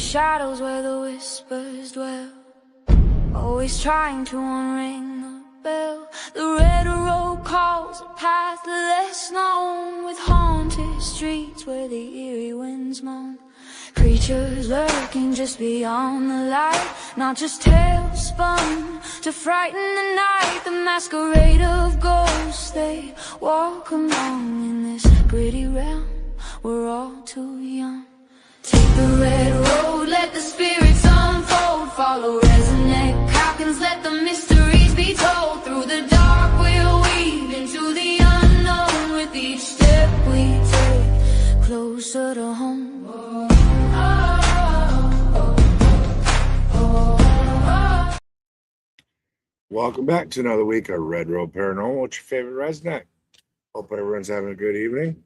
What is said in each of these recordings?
shadows where the whispers dwell, always trying to unring the bell. The red road calls a path less known, with haunted streets where the eerie winds moan. Creatures lurking just beyond the light, not just tales spun to frighten the night. The masquerade of ghosts, they walk along in this gritty realm. We're all too young. Take the red road, let the spirits unfold. Follow resonant cockins, let the mysteries be told. Through the dark we'll weave into the unknown, with each step we take closer to home. Welcome back to another week of Red Road Paranormal. What's your favorite resident? Hope everyone's having a good evening.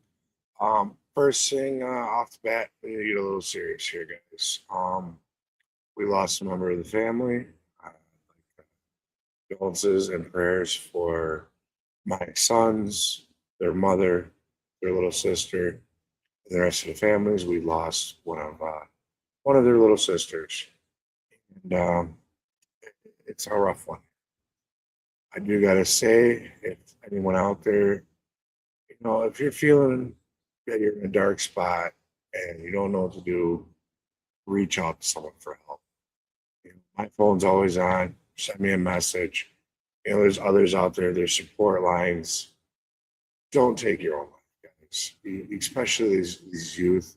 First thing off the bat, we need to get a little serious here, guys. We lost a member of the family. Condolences and prayers for my sons, their mother, their little sister, and the rest of the families. We lost one of their little sisters, and it's a rough one. I do gotta say, if anyone out there, if you're feeling that you're in a dark spot and you don't know what to do, reach out to someone for help. My phone's always on. Send me a message. There's others out there. There's support lines. Don't take your own life, guys. Especially these youth.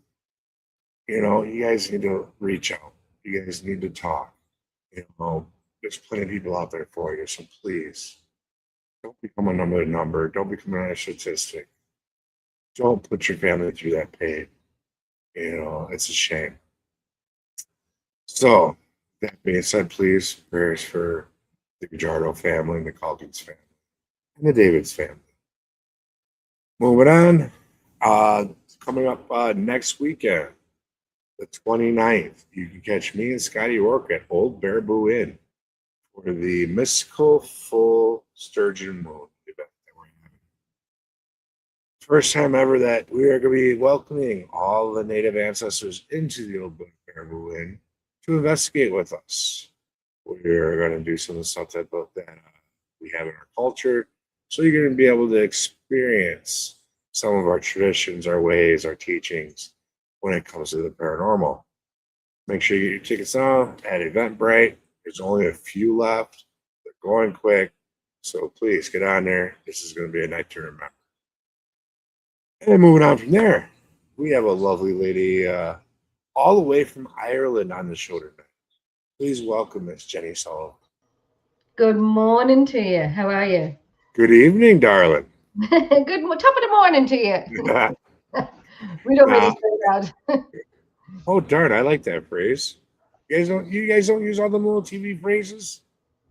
You guys need to reach out. You guys need to talk. There's plenty of people out there for you, so please don't become another number. Don't become another statistic. Don't put your family through that pain. It's a shame. So, that being said, please, prayers for the Gujardo family, and the Calkins family, and the Davids family. Moving on, coming up next weekend, the 29th, you can catch me and Scotty Rourke at Old Baraboo Inn for the Mystical Full Sturgeon Moon event that we're having. First time ever that we are going to be welcoming all the native ancestors into the Old Baraboo Inn to investigate with us. We're going to do some of the stuff that we have in our culture, so you're going to be able to experience some of our traditions, our ways, our teachings when it comes to the paranormal. Make sure you get your tickets now at Eventbrite. There's only a few left. They're going quick. So please get on there. This is going to be a night to remember. And then moving on from there, we have a lovely lady all the way from Ireland on the show tonight. Please welcome Miss Jenny Sullivan. Good morning to you. How are you? Good evening, darling. Top of the morning to you. We don't really say that. Oh, darn. I like that phrase. You guys don't use all the little TV phrases?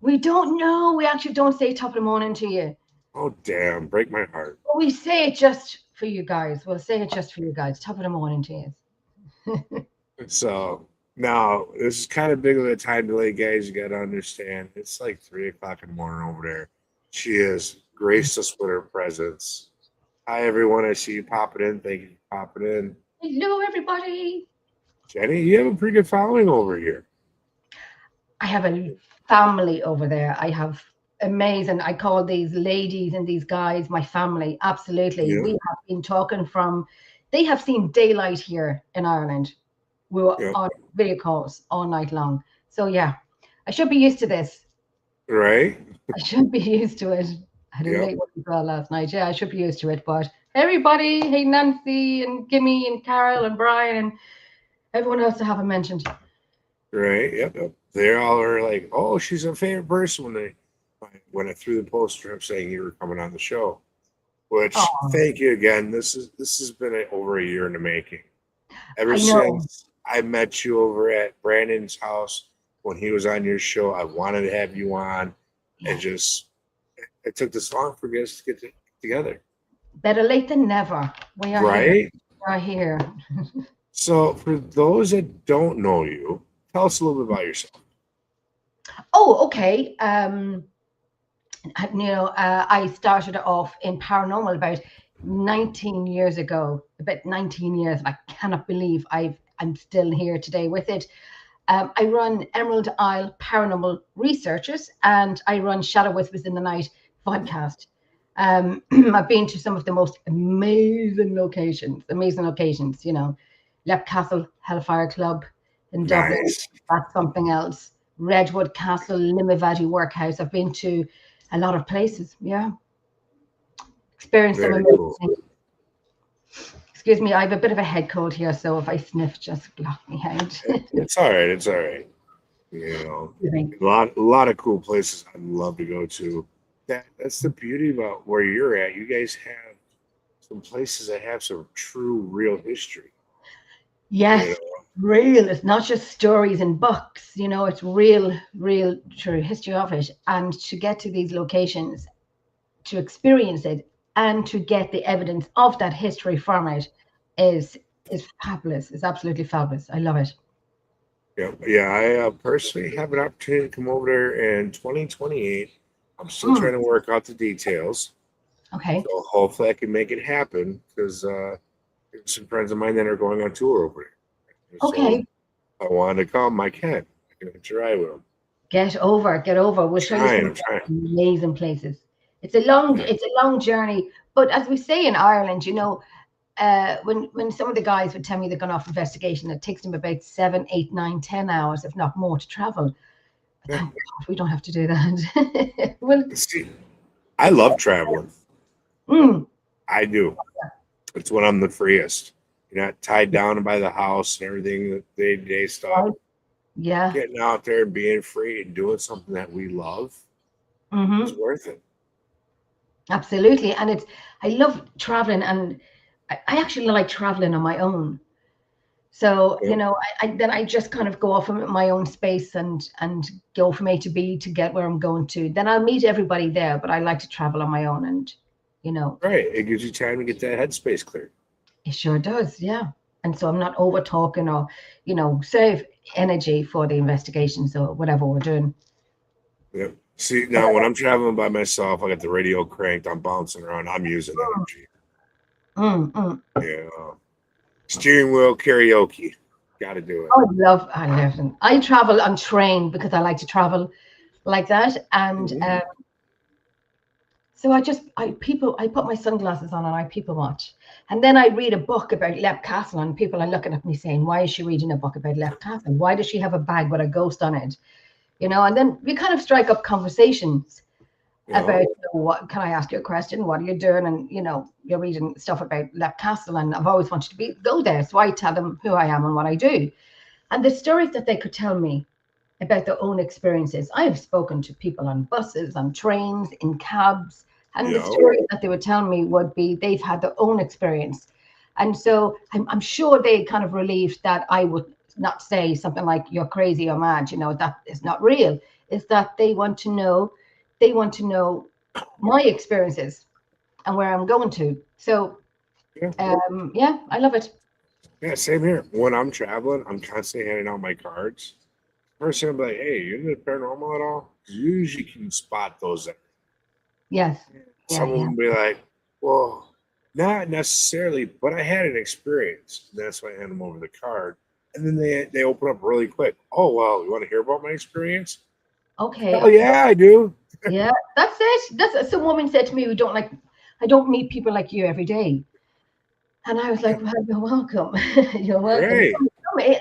We don't know. We actually don't say top of the morning to you. Oh, damn. Break my heart. But we say it just for you guys. We'll say it just for you guys. Top of the morning to you. So, now, this is kind of big of a time delay, guys. You got to understand. It's like 3 o'clock in the morning over there. She has graced us with her presence. Hi, everyone. I see you popping in. Thank you for popping in. Hello, everybody. Jenny, you have a pretty good following over here. I have a family over there. I have amazing. I call these ladies and these guys my family. Absolutely. Yeah. We have been talking they have seen daylight here in Ireland. We were on video calls all night long. So, yeah, I should be used to this. Right? I should be used to it. I had a late one as well last night. Yeah, I should be used to it. But everybody, hey, Nancy and Gimme and Carol and Brian and everyone else I haven't mentioned. Right. Yep. They all are like, oh, she's a favorite person when I threw the poster up saying you were coming on the show. Which, thank you again. This has been over a year in the making. Ever since I met you over at Brandon's house when he was on your show, I wanted to have you on. Yeah. It took this long for us to get together. Better late than never. We are right. Here. We are here. So, for those that don't know you, tell us a little bit about yourself. Oh, okay. I started off in paranormal about 19 years ago. About 19 years. I cannot believe I've I'm still here today with it. I run Emerald Isle Paranormal Researchers, and I run Shadow Whispers in the Night podcast. I've been to some of the most amazing locations, you know, Lep Castle Hellfire Club in Dublin. Nice. That's something else. Redwood Castle, Limavady Workhouse. I've been to a lot of places. Yeah. Experienced some Very amazing cool. things. Excuse me, I have a bit of a head cold here, so if I sniff, just block me out. It's all right. It's all right. You know, a lot of cool places I'd love to go to. That's the beauty about where you're at. You guys have some places that have some true, real history. Yes, You real. It's not just stories and books, you know, it's real, true history of it. And to get to these locations, to experience it, and to get the evidence of that history from it is fabulous. It's absolutely fabulous. I love it. Yeah. I personally have an opportunity to come over there in 2028. I'm still trying to work out the details. Okay. So hopefully I can make it happen because some friends of mine that are going on tour over there. Okay. So I wanted to come. I can try with them. Get over. We'll show you some amazing places. It's a long journey, but as we say in Ireland, you know, when some of the guys would tell me they're going off investigation, it takes them about 7, 8, 9, 10 hours, if not more, to travel. Thank God we don't have to do that. Well, see, I love traveling. I do. It's when I'm the freest. You're not tied down by the house and everything, the day-to-day stuff. Yeah. Getting out there and being free and doing something that we love is worth it. Absolutely. And I love traveling, and I actually like traveling on my own. So, you know, I just kind of go off in my own space and go from A to B to get where I'm going to. Then I'll meet everybody there, but I like to travel on my own, and, you know. Right. It gives you time to get that headspace cleared. It sure does, yeah. And so I'm not over talking or, you know, save energy for the investigations or whatever we're doing. Yep. See, now when I'm traveling by myself, I got the radio cranked, I'm bouncing around, I'm using energy. Yeah. Steering wheel karaoke. Got to do it. I love it. I travel on train because I like to travel like that. And so I put my sunglasses on and I people watch. And then I read a book about Lep Castle, and people are looking at me saying, why is she reading a book about Lep Castle? Why does she have a bag with a ghost on it? You know, and then we kind of strike up conversations about, you know, what can I ask you a question? What are you doing? And, you know, you're reading stuff about Lep Castle, and I've always wanted to go there. So I tell them who I am and what I do. And the stories that they could tell me about their own experiences. I have spoken to people on buses, on trains, in cabs, and the stories that they would tell me would be they've had their own experience. And so I'm sure they kind of relieved that I would not say something like, you're crazy or mad, you know, that is not real. Is that they want to know my experiences and where I'm going to. So, yeah, I love it. Yeah, same here. When I'm traveling, I'm constantly handing out my cards. Person will be like, hey, you into paranormal at all? You usually can spot those there. Yes. Someone will be like, well, not necessarily, but I had an experience. And that's why I hand them over the card. And then they open up really quick. Oh, well, you want to hear about my experience? Okay. Oh, yeah, I do. Yeah, that's it. That's some woman said to me, I don't meet people like you every day. And I was like, well, you're welcome. You're welcome. Right. Some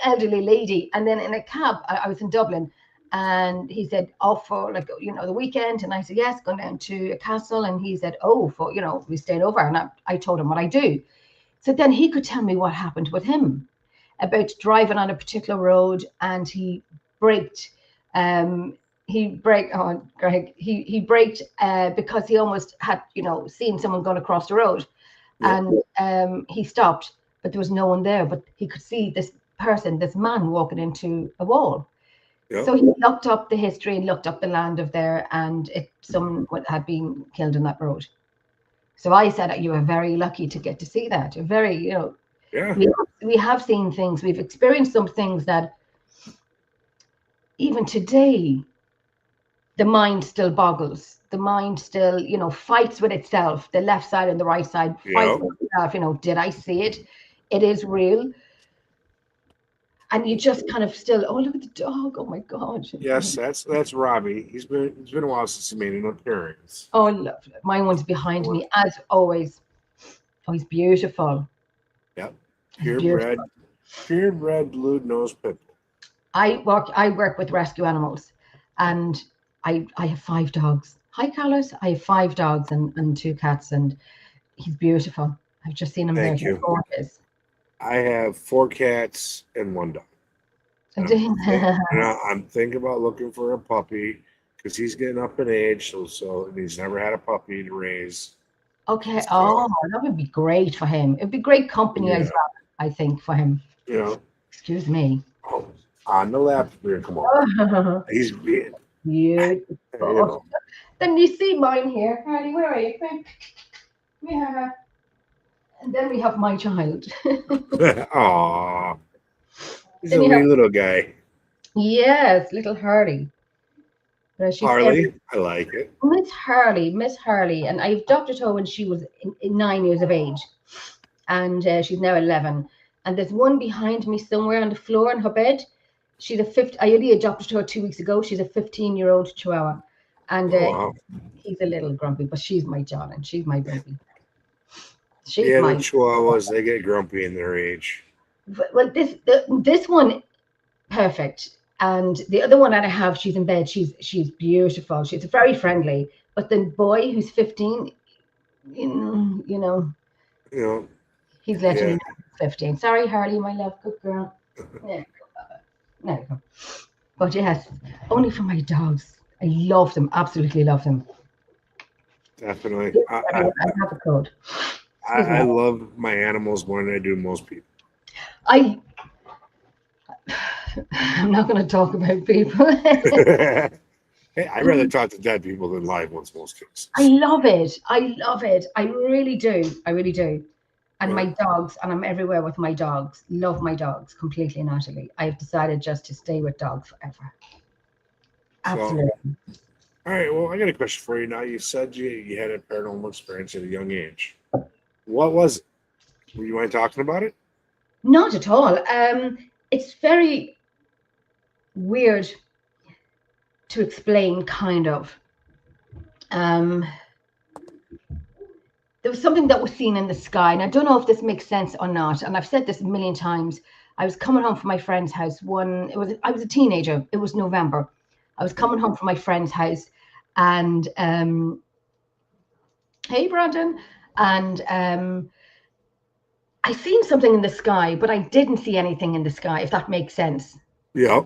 elderly lady. And then in a cab, I was in Dublin, and he said, oh, for like, you know, the weekend. And I said, yes, going down to a castle. And he said, oh, for, you know, we stayed over. And I told him what I do. So then he could tell me what happened with him about driving on a particular road, and he braked. He braked because he almost had, you know, seen someone going across the road. And he stopped, but there was no one there, but he could see this man walking into a wall. So he looked up the history and looked up the land of there, and someone had been killed on that road. So I said, you are very lucky to get to see that. You're very, you know, we have seen things, we've experienced some things that even today, the mind still boggles. The mind still, you know, fights with itself. The left side and the right side fights with itself. You know, did I see it? It is real. And you just kind of still, oh, look at the dog. Oh my God. Yes, that's Robbie. It's been a while since he made an appearance. Oh, lovely. My one's behind me, as always. Oh, he's beautiful. Yep. He's beautiful. Purebred blue nose pit bull. I work with rescue animals, and I have 5 dogs. Hi, Carlos. I have 5 dogs and 2 cats, and he's beautiful. I've just seen him there. Thank you. He's gorgeous. I have 4 cats and 1 dog. I'm thinking about looking for a puppy because he's getting up in age, so he's never had a puppy to raise. Okay. Oh, that would be great for him. It'd be great company as well, I think, for him. Excuse me. Oh, on the left here, come on. He's beautiful. Then you see mine here. Harley, where are you? Yeah. And then we have my child. Aww. He's a wee little guy. Yes, little Harley. Harley, I like it. Miss Harley. And I adopted her when she was 9 years of age. And she's now 11. And there's one behind me somewhere on the floor in her bed. She's I only adopted her 2 weeks ago. She's a 15-year-old Chihuahua. And he's a little grumpy, but she's my John and she's my baby. The Chihuahuas, they get grumpy in their age. Well, this one, perfect. And the other one that I have, she's in bed. She's beautiful. She's very friendly. But the boy who's 15, you know, he's letting me know he's 15. Sorry, Harley, my love, good girl. There you go. But yes, only for my dogs. I love them, absolutely love them. Definitely. I have a code. I love my animals more than I do most people. I'm not going to talk about people. Hey, I'd rather talk to dead people than live ones most cases. I love it. I really do. And my dogs, and I'm everywhere with my dogs. Love my dogs completely and utterly. I've decided just to stay with dogs forever. Absolutely. All right. Well, I got a question for you now. You said you had a paranormal experience at a young age. What was it? Were you mind talking about it? Not at all. It's very weird to explain, kind of. There was something that was seen in the sky, and I don't know if this makes sense or not. And I've said this a million times. I was coming home from my friend's house. I was a teenager. It was November. I was coming home from my friend's house, and hey, Brandon, and I seen something in the sky, but I didn't see anything in the sky, if that makes sense. Yeah.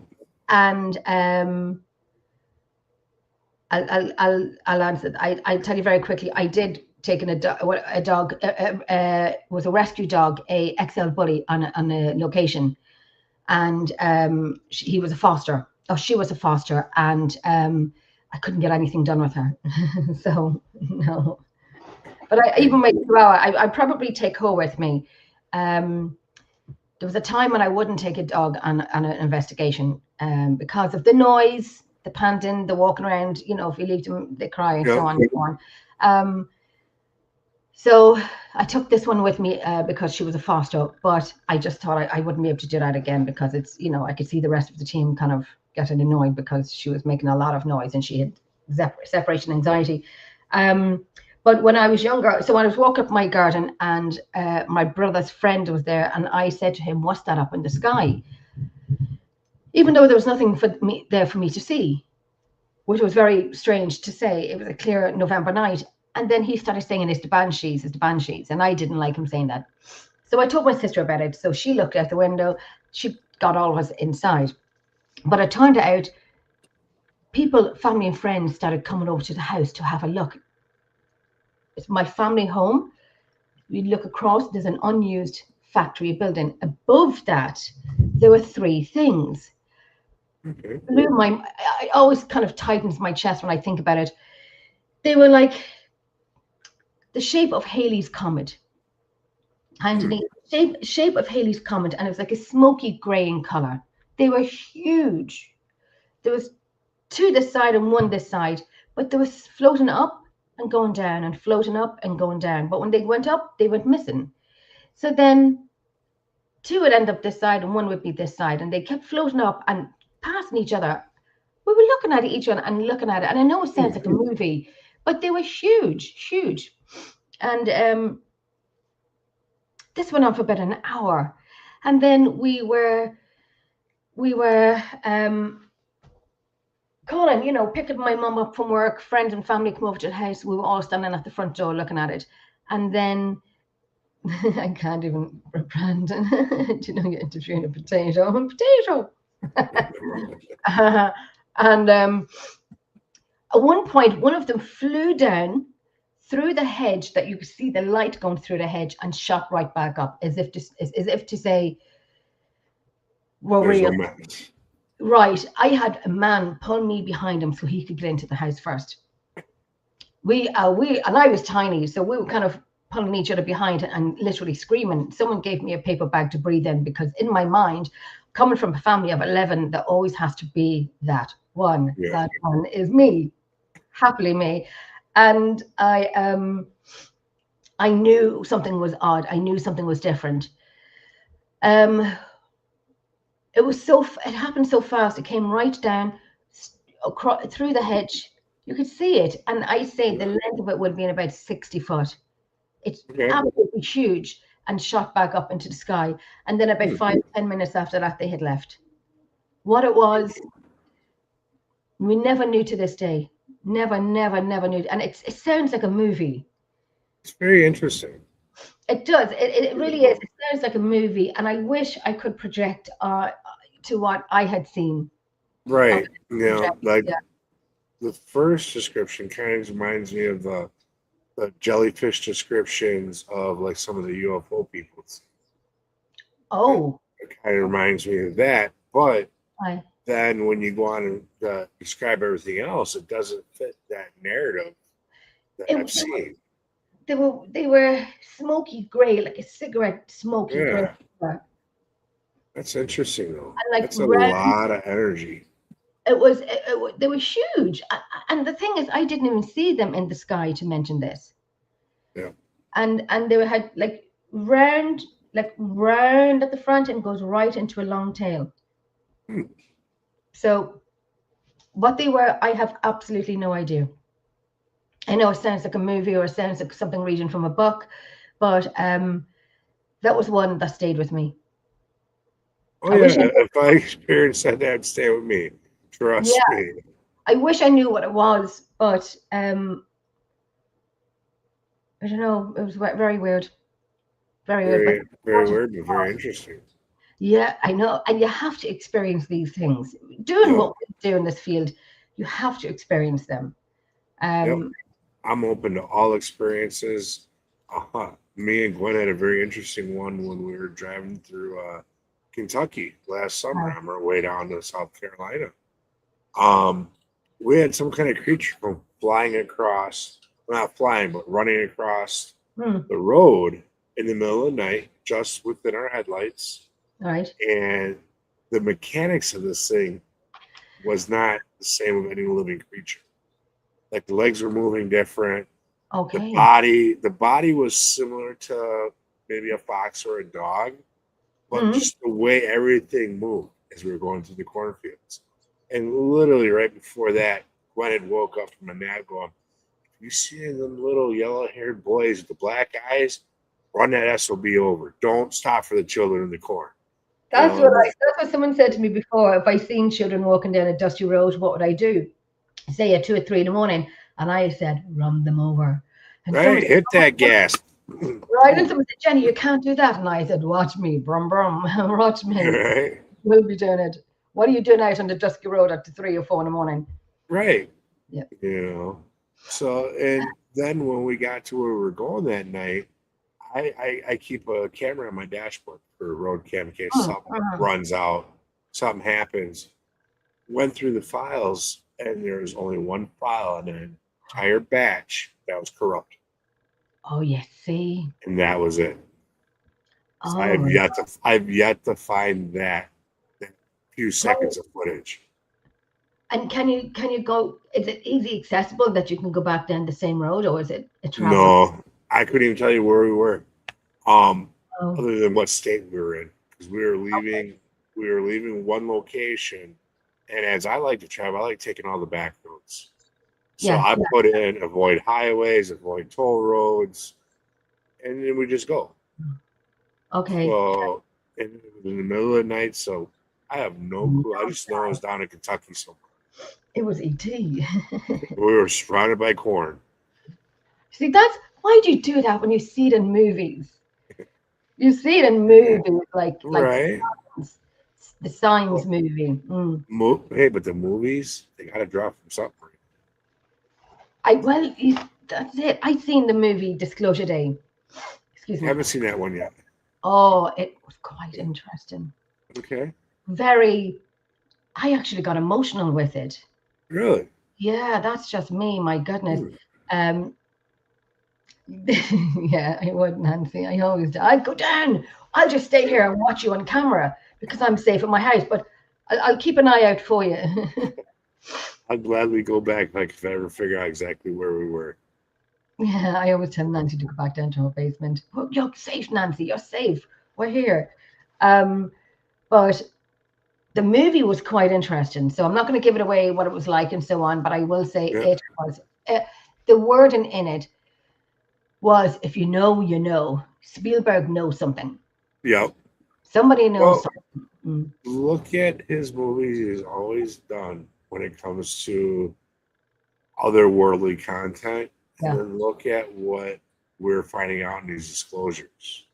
And I'll answer. I'll tell you very quickly. I did take a dog. Was a rescue dog, a XL bully on a location, and he was a foster. Oh, she was a foster, and I couldn't get anything done with her. So no. But even my Chihuahua, I'd probably take her with me. There was a time when I wouldn't take a dog on an investigation because of the noise, the panting, the walking around. If you leave them, they cry and so on and so on. So I took this one with me because she was a foster, but I just thought I wouldn't be able to do that again because it's, I could see the rest of the team kind of getting annoyed because she was making a lot of noise and she had separation anxiety. But when I was younger, so I was walking up my garden and my brother's friend was there, and I said to him, "What's that up in the sky?" Even though there was nothing there for me to see, which was very strange to say. It was a clear November night. And then he started saying, it's the banshees. And I didn't like him saying that. So I told my sister about it. So she looked out the window. She got all of us inside. But it turned out people, family and friends started coming over to the house to have a look. It's my family home. You look across, there's an unused factory building. Above that, there were 3 things. Okay. It always kind of tightens my chest when I think about it. They were like the shape of Halley's Comet. And the shape of Halley's Comet, and it was like a smoky grey in colour. They were huge. There was 2 this side and 1 this side, but they was floating up and going down and floating up and going down. But when they went up, they went missing. So then two would end up this side and one would be this side, and they kept floating up and passing each other. We were looking at each other and looking at it, and I know it sounds like a movie, but they were huge, huge. And this went on for about an hour, and then we were calling, you know, picking my mum up from work. Friends and family come over to the house. We were all standing at the front door looking at it, and then I can't even, Brandon, you know, you're interviewing a potato. And at one point, one of them flew down through the hedge, that you could see the light going through the hedge, and shot right back up, as if to say, we're real. Right. I had a man pull me behind him so he could get into the house first. We and I was tiny, so we were kind of pulling each other behind and literally screaming. Someone gave me a paper bag to breathe in, because in my mind, coming from a family of 11, there always has to be that one. Yeah. That one is me, happily me. And I knew something was odd. I knew something was different. It happened so fast. It came right down through the hedge. You could see it. And I say the length of it would be about 60 foot. It's absolutely huge, and shot back up into the sky. And then about 5-10 minutes after that, they had left. What it was, we never knew to this day. Never knew. And it sounds like a movie. It's very interesting. It does. It really is. It sounds like a movie, and I wish I could project to what I had seen. Right. The first description kind of reminds me of the jellyfish descriptions of like some of the UFO people. Oh. It kind of reminds me of that, but then when you go on and describe everything else, it doesn't fit that narrative that I've seen. They were smoky gray, like a cigarette smoky gray. That's interesting, though. And that's a lot of energy. They were huge, and the thing is, I didn't even see them in the sky, to mention this. Yeah. And they had like round at the front, and goes right into a long tail. So what they were, I have absolutely no idea. I know it sounds like a movie, or it sounds like something reading from a book, but that was one that stayed with me. Oh, if I experienced that, that'd stay with me. Trust me. I wish I knew what it was, but I don't know. It was very weird. Very weird, but very interesting. Yeah, I know. And you have to experience these things. Doing what we do in this field, you have to experience them. I'm open to all experiences. Me and Gwen had a very interesting one when we were driving through Kentucky last summer on our way down to South Carolina. We had some kind of creature from flying across, not flying, but running across the road in the middle of the night, just within our headlights. Right. And the mechanics of this thing was not the same of any living creature. Like the legs were moving different. Okay. The body was similar to maybe a fox or a dog, but just the way everything moved as we were going through the cornfields. And literally right before that, Gwen had woke up from a nap going, "You see them little yellow-haired boys with the black eyes? Run that SOB over. Don't stop for the children in the corn." That's what someone said to me before. If I seen children walking down a dusty road, what would I do? Say at 2 or 3 in the morning, and I said, "Run them over." And right, hit that gas. Right, and someone said, "Jenny, you can't do that." And I said, "Watch me, brum brum, watch me. Right. We'll be doing it." What are you doing out on the dusty road at 3 or 4 in the morning? Right. Yeah. You know. So, and then when we got to where we were going that night, I keep a camera on my dashboard for road cam in case something runs out, something happens. Went through the files, and there was only one file on an entire batch that was corrupt. Oh, yes, see. And that was it. Oh. So I've yet to find that few seconds of footage. And can you go? Is it easy accessible that you can go back down the same road, or is it a travel? No, I couldn't even tell you where we were, other than what state we were in. because we were leaving one location, and as I like to travel, I like taking all the back roads. So Yeah, I yeah. put in avoid highways, avoid toll roads, and then we just go. Okay. So and it was in the middle of the night, so I have no clue. I just know I was down in Kentucky somewhere. It was ET. We were surrounded by corn. See, that's why do you do that when you see it in movies? You see it in movies like Right. the Signs Well, movie. hey, but the movies, they got to drop from something. That's it. I seen the movie Disclosure Day. Excuse I me. haven't seen that one yet. Oh, it was quite interesting. Okay. Very. I actually got emotional with it. Really? Yeah, that's just me. My goodness. Hmm. Um, yeah, I would, Nancy. I always do. I'd go down. I'll just stay here and watch you on camera because I'm safe at my house. But I'll keep an eye out for you. I'll gladly go back like if I ever figure out exactly where we were. Yeah, I always tell Nancy to go back down to her basement. Oh, you're safe, Nancy. You're safe. We're here. But the movie was quite interesting. So I'm not going to give it away what it was like and so on. But I will say Yeah. it was the wording in it was, if you know, you know. Spielberg knows something. Yep. Somebody knows Well, something. look at his movies he's always done when it comes to otherworldly content, and Yeah, then look at what we're finding out in these disclosures.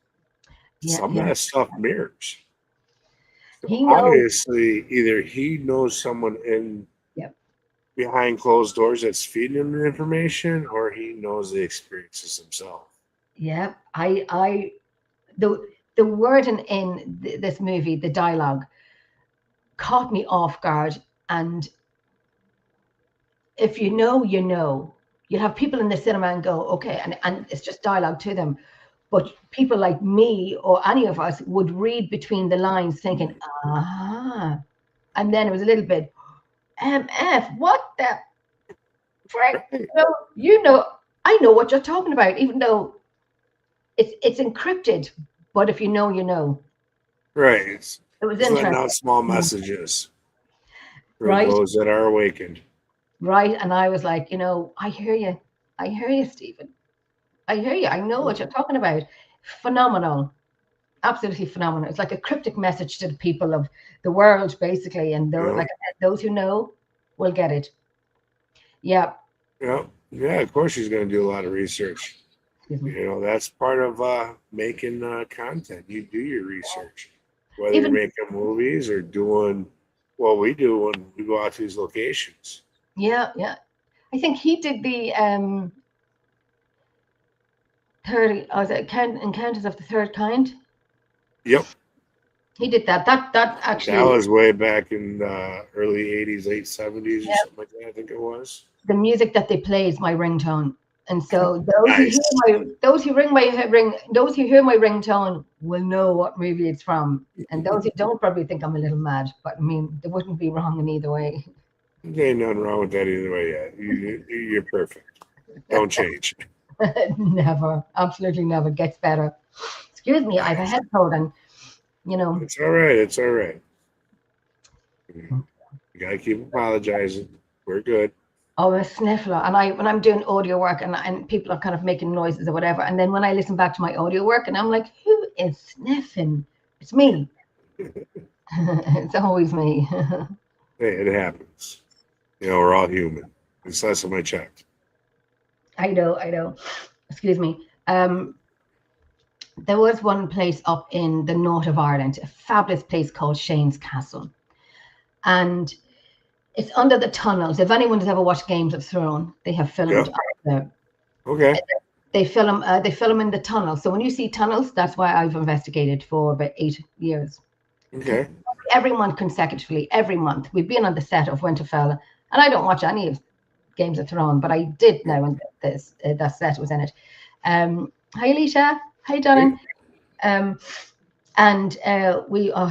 yeah, Some of yeah. that stuff mirrors. So He knows. obviously, either he knows someone in Yep. behind closed doors that's feeding him the information, or he knows the experiences himself. Yep. The wording in this movie, the dialogue, caught me off guard. And if you know, you know. You have people in the cinema and go, okay, and it's just dialogue to them. But people like me or any of us would read between the lines thinking, ah. And then it was a little bit, MF, what the frick? Right. I know what you're talking about, even though it's encrypted. But if you know, you know. Right. It was It's letting interesting. out small messages for Right? those that are awakened. Right. And I was like, I hear you. I hear you, Stephen. I hear you. I know what you're talking about. Phenomenal. Absolutely phenomenal. It's like a cryptic message to the people of the world, basically. And You like know? I said, those who know will get it. Yeah. Yeah. Yeah, of course she's going to do a lot of research. Excuse me. That's part of making content. You do your research, whether you're Even making movies or doing what we do when we go out to these locations. yeah, yeah. I think he did the 30, was it Encounters of the Third Kind? Yep. He did that. That That actually, was way back in the early 80s, late 70s or yeah, something like that, I think it was. the music that they play is my ringtone. And so Nice. those who hear my ringtone will know what movie it's from. And those who don't probably think I'm a little mad, but I mean, they wouldn't be wrong in either way. There ain't nothing wrong with that either way yet. You're perfect. Don't change. Never, absolutely never. Gets better. Excuse me, I have a head cold, and It's all right. It's all right. You gotta keep apologizing. We're good. oh, a sniffler. And when I'm doing audio work and people are kind of making noises or whatever, and then when I listen back to my audio work, and I'm like, who is sniffing? It's me. It's always me. Hey, it happens. We're all human. It's last time I checked. I know. Excuse me. There was one place up in the north of Ireland, a fabulous place called Shane's Castle. And it's under the tunnels. If anyone has ever watched Games of Thrones, they have filmed up there. Okay. They film in the tunnels. So when you see tunnels, that's why I've investigated for about 8 years. Okay. Every month consecutively, every month. We've been on the set of Winterfell, and I don't watch any of Games of Thrones, but I did know when that set was in it. Hi, Alicia. Hi, Darren.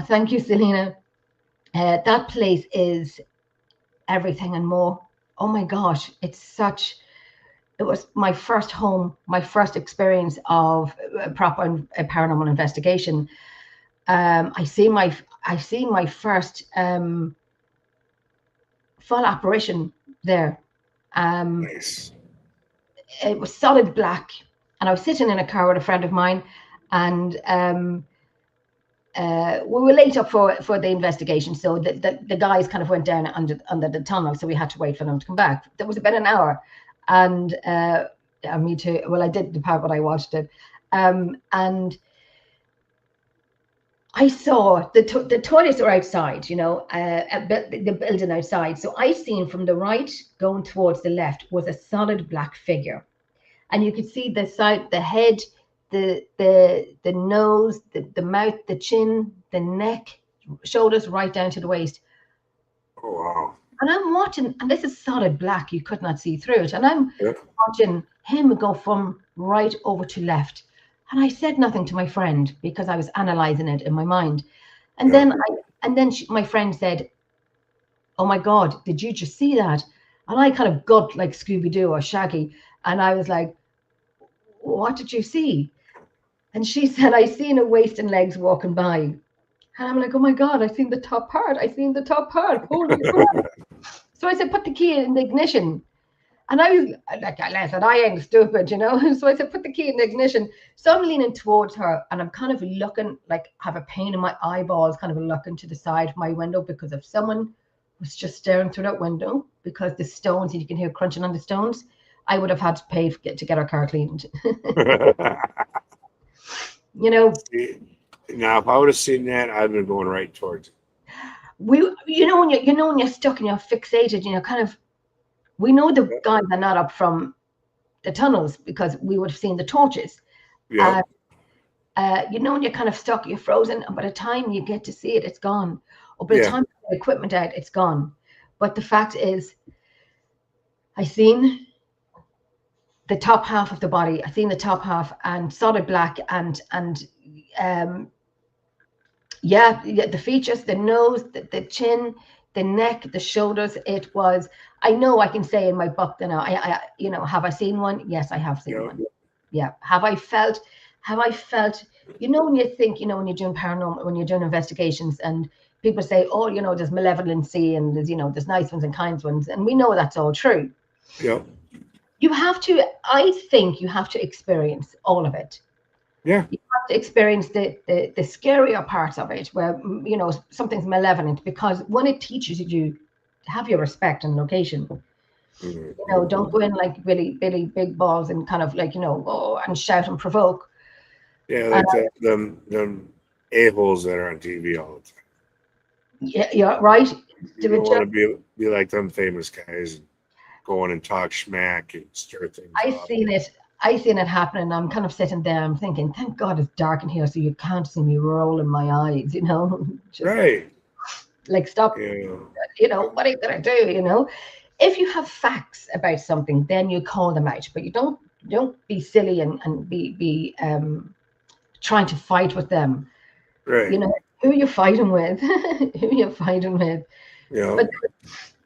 Thank you, Selena. That place is everything and more. Oh my gosh, it was my first home, my first experience of proper paranormal investigation. I see my first full apparition there. Nice. It was solid black, and I was sitting in a car with a friend of mine, and we were late up for the investigation, so the guys kind of went down under the tunnel, so we had to wait for them to come back. There was about an hour, and me too. Well, I did the part, but I watched it, and I saw the toilets are outside, you know, the building outside. So I seen from the right going towards the left was a solid black figure, and you could see the side, the head, the nose, the mouth, the chin, the neck, shoulders, right down to the waist. Oh wow! And I'm watching, and this is solid black; you could not see through it. And I'm watching him go from right over to left. And I said nothing to my friend because I was analyzing it in my mind. And then my friend said, "Oh my God, did you just see that?" And I kind of got like Scooby-Doo or Shaggy. And I was like, "What did you see?" And she said, "I seen a waist and legs walking by." And I'm like, "Oh my God, I seen the top part. I seen the top part. Holy crap." So I said, "Put the key in the ignition." And I was like, I said, I ain't stupid, you know. So I said, "Put the key in the ignition." So I'm leaning towards her, and I'm kind of looking, like, have a pain in my eyeballs, kind of looking to the side of my window, because if someone was just staring through that window, because the stones, and you can hear crunching on the stones, I would have had to pay to get our car cleaned. You know. Now, if I would have seen that, I'd been going right towards it. You know when you're stuck and you're fixated, you know, kind of. We know the guys are not up from the tunnels because we would have seen the torches. Yeah. You know, when you're kind of stuck, you're frozen, and by the time you get to see it, it's gone. Or by the time you get the equipment out, it's gone. But the fact is, I seen the top half of the body. I seen the top half and solid black and the features, the nose, the chin, the neck, the shoulders. It was, I know I can say in my book that now, I you know, have I seen one? Yes, I have seen one. Yeah. Have I felt, you know, when you think, you know, when you're doing paranormal, when you're doing investigations and people say, oh, you know, there's malevolency and there's, you know, there's nice ones and kind ones. And we know that's all true. Yeah. You have to, I think you have to experience all of it. Yeah. You have to experience the scarier parts of it where, you know, something's malevolent, because when it teaches you to have your respect and location, you know, don't go in like Billy big balls and kind of like, you know, oh, and shout and provoke. Yeah, like them a-holes that are on TV all the time. Yeah, right. You don't want to be like them famous guys and go in and talk schmack and stir things up. I seen it happen, and I'm kind of sitting there, I'm thinking, thank God it's dark in here so you can't see me rolling my eyes, you know. Just, right. Like, stop, you know, what are you going to do, you know? If you have facts about something, then you call them out, but you don't be silly and be trying to fight with them. Right. You know, who are you fighting with? Who are you fighting with? Yeah. But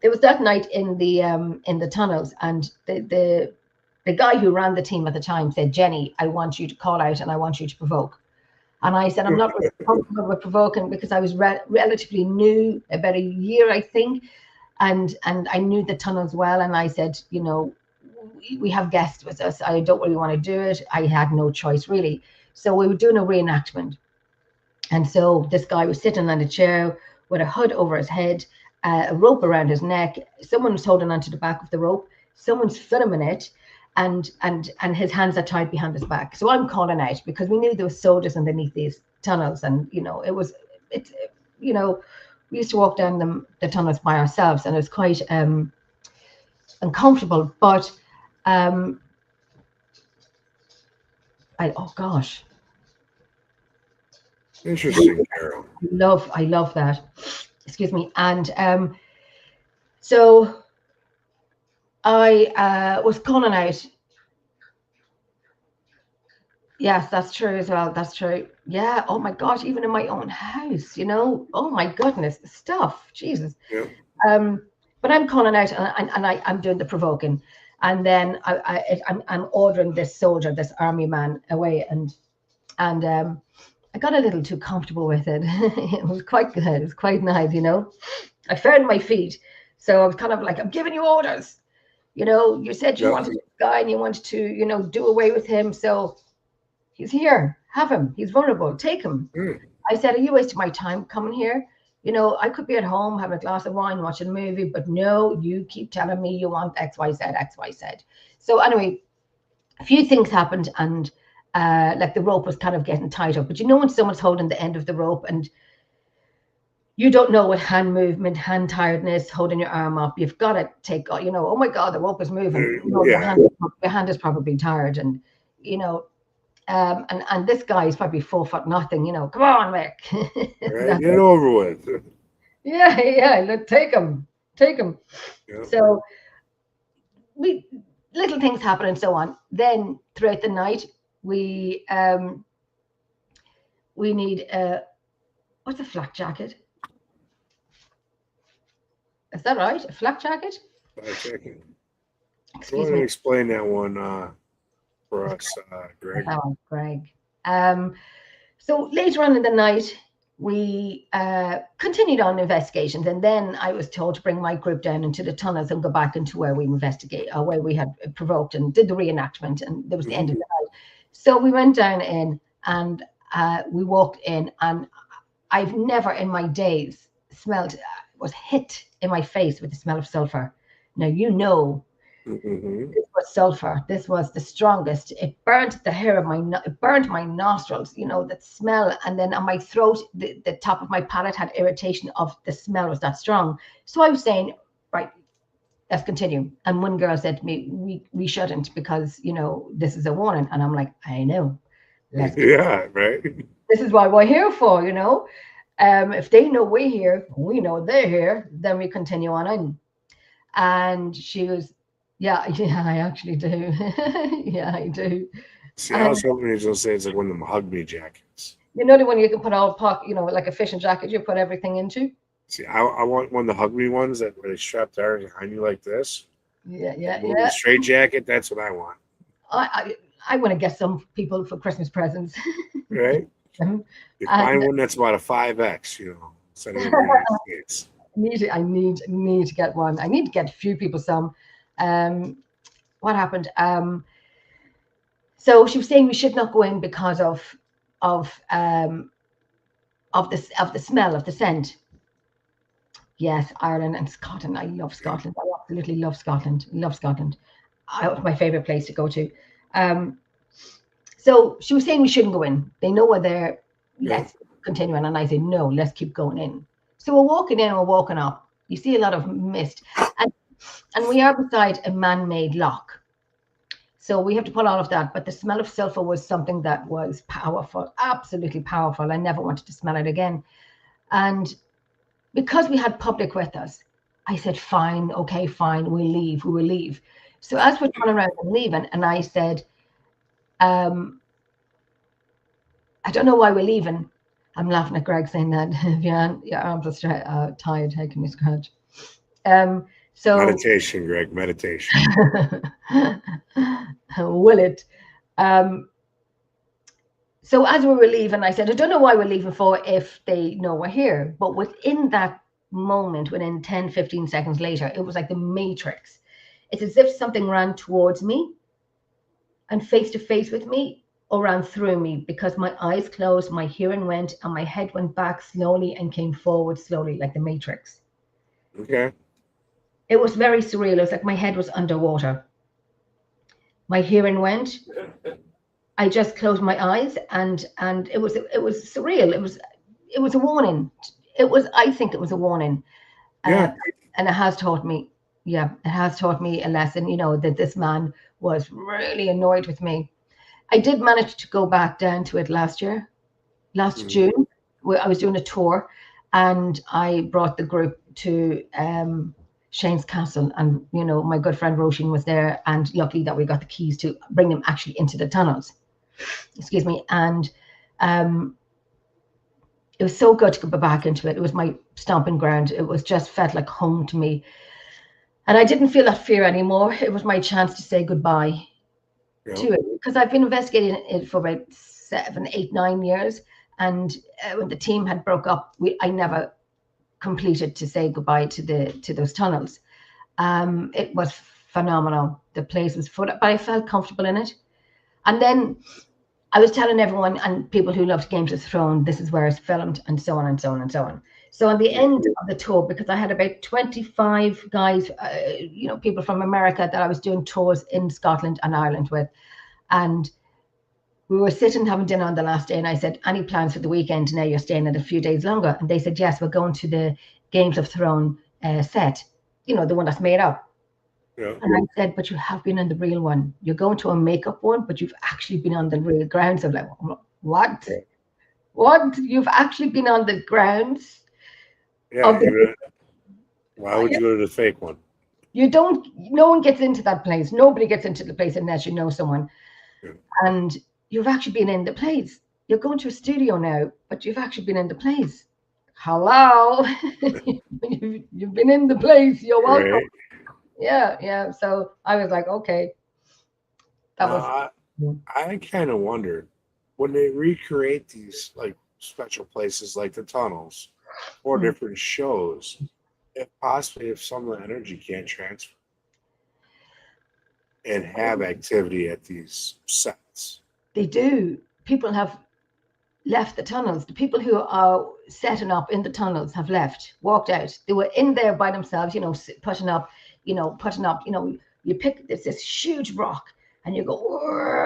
there was that night in the tunnels, and the guy who ran the team at the time said, "Jenny, I want you to call out and I want you to provoke." And I said, "I'm not really comfortable with provoking," because I was relatively new, about a year, I think. And I knew the tunnels well. And I said, you know, we have guests with us. I don't really want to do it. I had no choice, really. So we were doing a reenactment. And so this guy was sitting on a chair with a hood over his head, a rope around his neck. Someone was holding onto the back of the rope. Someone's filming it. And his hands are tied behind his back. So I'm calling out because we knew there were soldiers underneath these tunnels, and you know, it's you know, we used to walk down the tunnels by ourselves, and it was quite uncomfortable. But oh gosh, interesting, Carol. I love that. Excuse me. And so I was calling out. Yes, that's true as well. That's true. Yeah. Oh my gosh, even in my own house, you know. Oh my goodness, stuff. Jesus. Yeah. But I'm calling out, and I'm doing the provoking, and then I'm ordering this soldier, this army man, away, and I got a little too comfortable with it. It was quite good. It was quite nice, you know. I found my feet. So I was kind of like, I'm giving you orders. You know, you said you wanted this guy and you wanted to, you know, do away with him. So he's here. Have him. He's vulnerable. Take him. I said, are you wasting my time coming here? You know, I could be at home having a glass of wine, watching a movie, but no, you keep telling me you want X, Y, Z, X, Y, Z. So anyway, a few things happened, and like the rope was kind of getting tight up. But you know when someone's holding the end of the rope and you don't know what hand movement, hand tiredness, holding your arm up, you've got to take, you know, oh my God, the rope is moving. You know, your hand is probably tired. And, you know, and this guy is probably 4 foot nothing, you know, come on, Mick. Right, get over with. Yeah, look, take him. Yeah. So little things happen and so on. Then throughout the night, we need what's a flak jacket? Is that right? A flak jacket? Excuse me. Explain that one for us, Greg. Oh, Greg. So later on in the night, we continued on investigations, and then I was told to bring my group down into the tunnels and go back into where we investigate, or where we had provoked and did the reenactment, and there was the end of the night. So we went down in, and we walked in, and I've never in my days was hit in my face with the smell of sulfur. Now, you know, this was sulfur. This was the strongest. It burnt the hair of it burned my nostrils, you know, that smell. And then on my throat, the top of my palate had irritation of the smell was that strong. So I was saying, right, let's continue. And one girl said to me, we shouldn't, because, you know, this is a warning. And I'm like, I know. Yeah, right. This is what we're here for, you know. If they know we're here, we know they're here, then we continue on in. And she was, yeah, I actually do. Yeah, I do. See, I was hoping you was going to say it's like one of them hug me jackets. You know the one you can put all you know, like a fishing jacket you put everything into? See, I want one of the hug me ones that where they strap the arms behind you like this. Yeah. Straight jacket, that's what I want. I want to get some people for Christmas presents. Right? You find one that's about a 5X, you know, instead of the United States. I need to get one. I need to get a few people some. What happened? So she was saying we should not go in because of the smell of the scent. Yes, Ireland and Scotland. I love Scotland. I absolutely love Scotland. Love Scotland. It's my favorite place to go to. So she was saying we shouldn't go in. They know we're there. Let's continue on. And I said, no, let's keep going in. So we're walking in, we're walking up. You see a lot of mist. And we are beside a man-made lock. So we have to pull all of that. But the smell of sulfur was something that was powerful, absolutely powerful. I never wanted to smell it again. And because we had public with us, I said, fine, okay, fine, we will leave. So as we're turning around and leaving, and I said, I don't know why we're leaving. I'm laughing at Greg saying that. Your arms are tired. How can you scratch? So meditation, Greg, meditation. Will it? So as we were leaving, I said, I don't know why we're leaving for if they know we're here. But within that moment, within 10, 15 seconds later, it was like the Matrix. It's as if something ran towards me and face to face with me, or ran through me, because my eyes closed, my hearing went, and my head went back slowly and came forward slowly, like the Matrix. Okay. It was very surreal. It was like my head was underwater. My hearing went. I just closed my eyes, and it was surreal. It was a warning. I think it was a warning. Yeah. And it has taught me. Yeah, it has taught me a lesson, you know, that this man was really annoyed with me. I did manage to go back down to it last June, where I was doing a tour, and I brought the group to Shane's Castle, and, you know, my good friend Roisin was there, and luckily that we got the keys to bring them actually into the tunnels. Excuse me. And it was so good to go back into it. It was my stomping ground. It was just felt like home to me. And I didn't feel that fear anymore. It was my chance to say goodbye to it, because I've been investigating it for about 7, 8, 9 years. And when the team had broke up, I never completed to say goodbye to those tunnels. It was phenomenal. The place was full, but I felt comfortable in it. And then I was telling everyone and people who loved Games of Thrones, this is where it's filmed, and so on and so on and so on. So on the end of the tour, because I had about 25 guys, people from America that I was doing tours in Scotland and Ireland with, and we were sitting having dinner on the last day, and I said, any plans for the weekend? Now you're staying at a few days longer. And they said, yes, we're going to the Games of Thrones set, the one that's made up. Yeah. And I said, but you have been on the real one. You're going to a makeup one, but you've actually been on the real grounds. I'm like, what? Yeah. What? You've actually been on the grounds? Yeah. Why would you go to the fake one? You don't, no one gets into that place. Nobody gets into the place unless you know someone. Yeah. And you've actually been in the place. You're going to a studio now, but you've actually been in the place. Hello. You've been in the place. You're welcome. Right. Yeah. So I was like, okay. I kind of wonder when they recreate these like special places like the tunnels or different shows, if some of the energy can't transfer and have activity at these sets. They do. People have left the tunnels. The people who are setting up in the tunnels have left, walked out. They were in there by themselves, putting up, you pick this huge rock and you go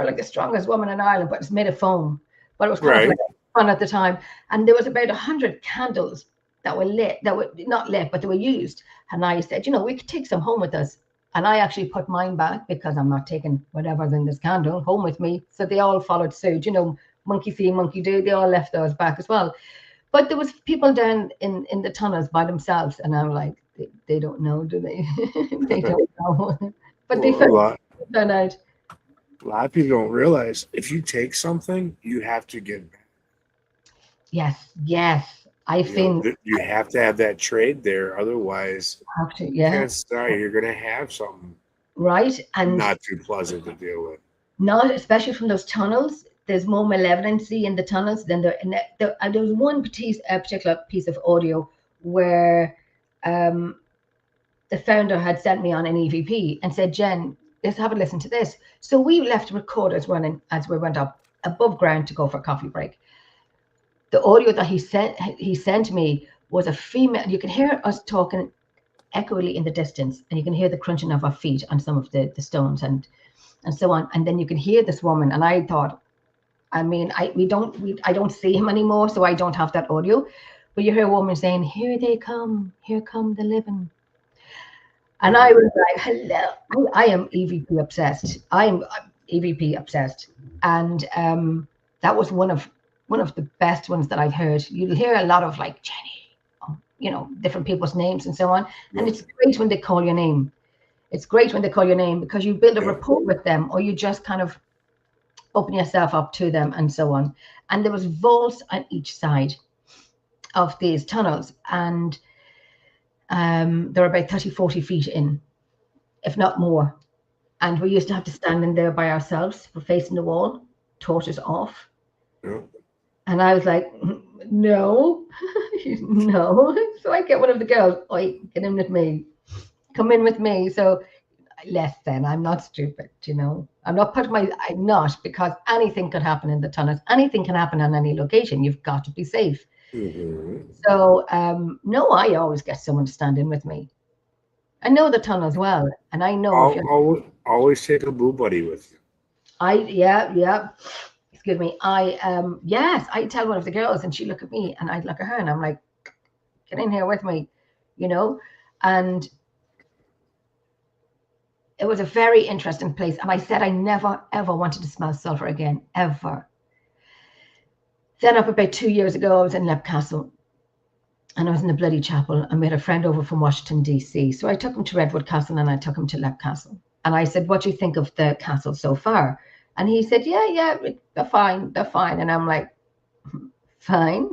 like the strongest woman in Ireland, but it's made of foam. But it was kind of like fun at the time. And there was about 100 candles that were lit, that were not lit, but they were used. And I said, we could take some home with us. And I actually put mine back because I'm not taking whatever's in this candle home with me. So they all followed suit, monkey see, monkey do. They all left those back as well. But there was people down in the tunnels by themselves. And I'm like, they don't know, do they? They don't know. But they found out. A lot of people don't realize if you take something, you have to give back. Yes. I think you have to have that trade there. Otherwise, you're going to have something and not too pleasant to deal with. Not especially from those tunnels. There's more malevolency in the tunnels than there. And there was one particular piece of audio where the founder had sent me on an EVP and said, Jen, let's have a listen to this. So we left recorders running as we went up above ground to go for a coffee break. The audio that he sent me was a female. You can hear us talking echoily in the distance, and you can hear the crunching of our feet on some of the stones and so on. And then you can hear this woman. And I thought, I don't see him anymore, so I don't have that audio. But you hear a woman saying, "Here they come, here come the living." And I was like, hello. I am EVP obsessed. I'm EVP obsessed. And that was one of the best ones that I've heard. You'll hear a lot of like Jenny, different people's names and so on. And it's great when they call your name. It's great when they call your name because you build a rapport with them, or you just kind of open yourself up to them and so on. And there was vaults on each side of these tunnels. And they're about 30, 40 feet in, if not more. And we used to have to stand in there by ourselves. We're facing the wall, torches off. Yeah. And I was like, no, no. So I get one of the girls, oi, get in with me. Come in with me. So listen, I'm not stupid, I'm not, because anything could happen in the tunnels. Anything can happen on any location. You've got to be safe. Mm-hmm. So, no, I always get someone to stand in with me. I know the tunnels well, and I know. Always take a boo buddy with you. Yeah. Excuse me. I tell one of the girls, and she look at me, and I'd look at her, and I'm like, get in here with me, and it was a very interesting place. And I said I never, ever wanted to smell sulfur again, ever. Then up about 2 years ago, I was in Lep Castle and I was in the bloody chapel. I made a friend over from Washington, D.C. So I took him to Redwood Castle and I took him to Lep Castle. And I said, what do you think of the castle so far? And he said, yeah, they're fine. And I'm like, fine?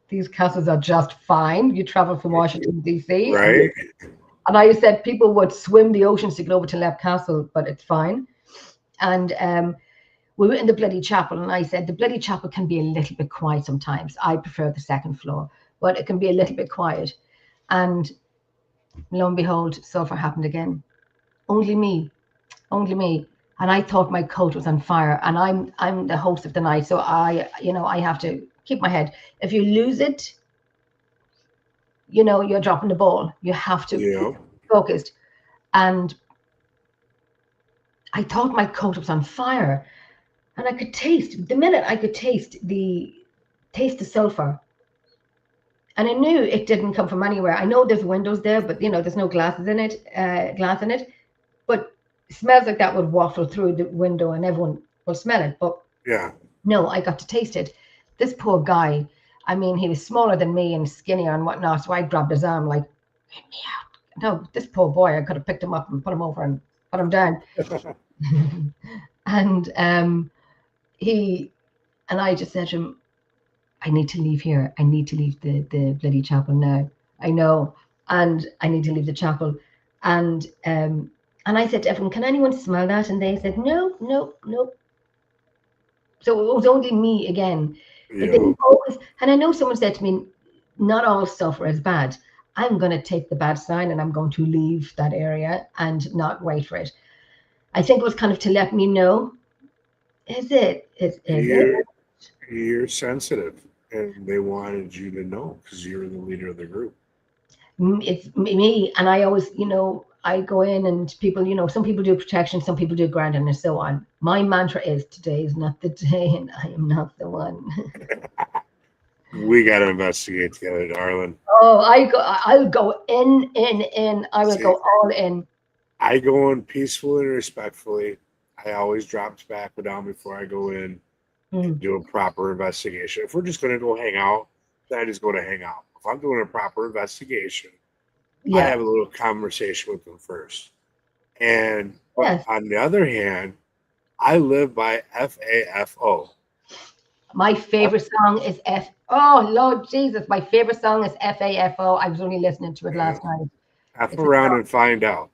These castles are just fine. You travel from Washington, D.C. Right. And I said people would swim the oceans to get over to Lep Castle, but it's fine. And we were in the bloody chapel, and I said, the bloody chapel can be a little bit quiet sometimes. I prefer the second floor, but it can be a little bit quiet. And lo and behold, sulfur happened again. Only me. And I thought my coat was on fire, and I'm the host of the night, so I have to keep my head. If you lose it, you're dropping the ball. You have to be focused. And I thought my coat was on fire, and I could taste the sulfur, and I knew it didn't come from anywhere. I know there's windows there, but there's no glass in it, but it smells like that would waffle through the window, and everyone will smell it. But no, I got to taste it. This poor guy, I mean, he was smaller than me and skinnier and whatnot, so I grabbed his arm like, get me out. No, this poor boy, I could have picked him up and put him over and put him down. And I just said to him, I need to leave here. I need to leave the bloody chapel now. I know. And I need to leave the chapel. And I said to everyone, can anyone smell that? And they said, no. So it was only me again. And I know someone said to me, not all sulfur is bad. I'm going to take the bad sign and I'm going to leave that area and not wait for it. I think it was kind of to let me know, you're sensitive, and they wanted you to know because you're the leader of the group. It's me, and I always, I go in and people, some people do protection, some people do grounding, and so on. My mantra is, today is not the day, and I am not the one. We got to investigate together, darling. Oh, I'll go in. I will go all in. I go in peacefully and respectfully. I always drop tobacco down before I go in and do a proper investigation. If we're just going to go hang out, then I just go to hang out. If I'm doing a proper investigation, I have a little conversation with them first. And on the other hand, I live by FAFO. My favorite song is Oh, Lord Jesus. My favorite song is FAFO. I was only listening to it last night. F around and find out.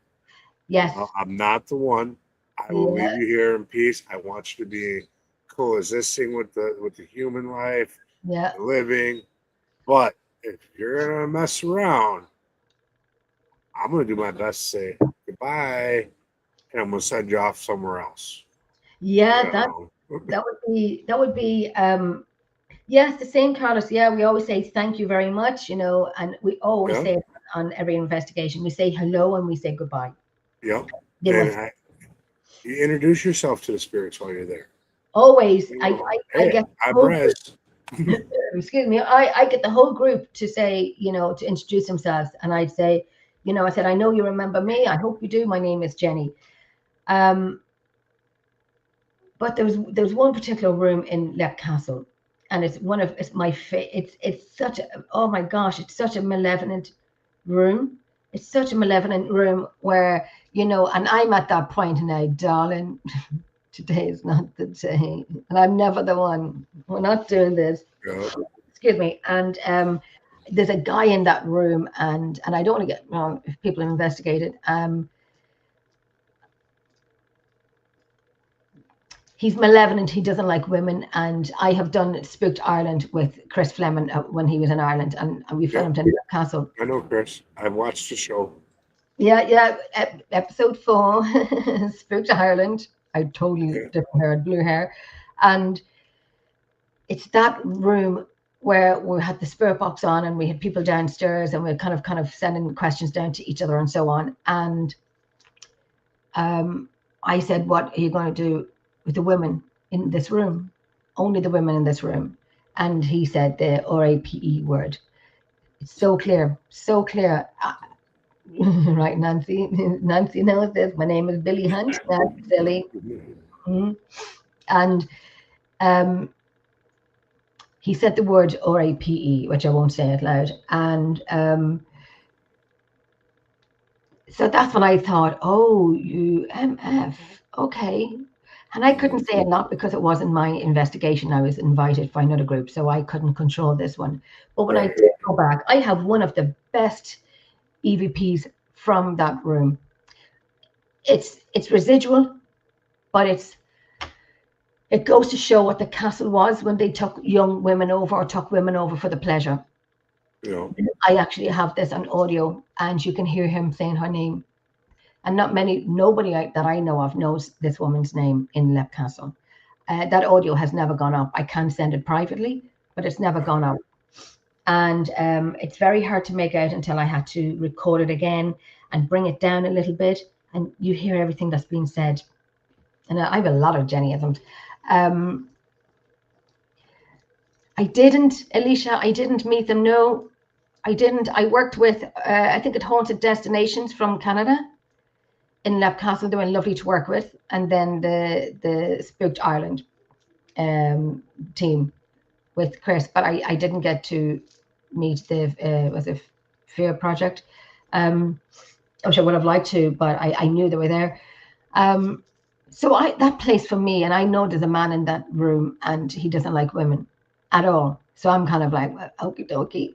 Yes. I'm not the one. I will leave you here in peace. I want you to be coexisting with the human life, living. But if you're gonna mess around, I'm gonna do my best to say goodbye, and I'm gonna send you off somewhere else. Yeah, that would be yes, the same, Carlos. Yeah, we always say thank you very much, and we always say it on every investigation. We say hello and we say goodbye. Yep. And you introduce yourself to the spirits while you're there. Always. I get excuse me. I get the whole group to say, to introduce themselves, and I'd say, I said, I know you remember me. I hope you do. My name is Jenny. But there was one particular room in Leap Castle, and it's my it's such a, oh my gosh, it's such a malevolent room. It's such a malevolent room where, and I'm at that point now, darling, today is not the day. And I'm never the one. We're not doing this. Excuse me. And there's a guy in that room, and I don't want to get wrong if people have investigated. He's malevolent. He doesn't like women. And I have done Spooked Ireland with Chris Fleming when he was in Ireland, and we filmed in Castle. I know Chris. I've watched the show. Yeah. Episode 4, Spooked Ireland. I totally different hair, blue hair. And it's that room where we had the spirit box on, and we had people downstairs, and we were kind of sending questions down to each other and so on. And I said, what are you going to do with the women in this room? Only the women in this room. And he said the RAPE word. It's so clear. Right, Nancy knows this. My name is Billy Hunt. That's silly. And he said the word RAPE, which I won't say out loud. And so that's when I thought, UMF, okay. And I couldn't say it, not because it wasn't my investigation. I was invited by another group, so I couldn't control this one. But when I did go back, I have one of the best EVPs from that room. It's residual, but it's It goes to show what the castle was when they took young women over or took women over for the pleasure. Yeah. I actually have this on audio, and you can hear him saying her name. And nobody that I know of knows this woman's name in Leap Castle. That audio has never gone up. I can send it privately, but it's never gone up. And it's very hard to make out until I had to record it again and bring it down a little bit, and you hear everything that's being said. And I have a lot of Jennyisms. Alicia, I didn't meet them. No, I didn't. I worked with, I think, at Haunted Destinations from Canada in Leap Castle. They were lovely to work with. And then the Spooked Ireland team with Chris, but I didn't get to meet the was it Fear Project, which I would have liked to, but I knew they were there. So that place for me, and I know there's a man in that room, and he doesn't like women at all. So I'm kind of like, well, okie dokie,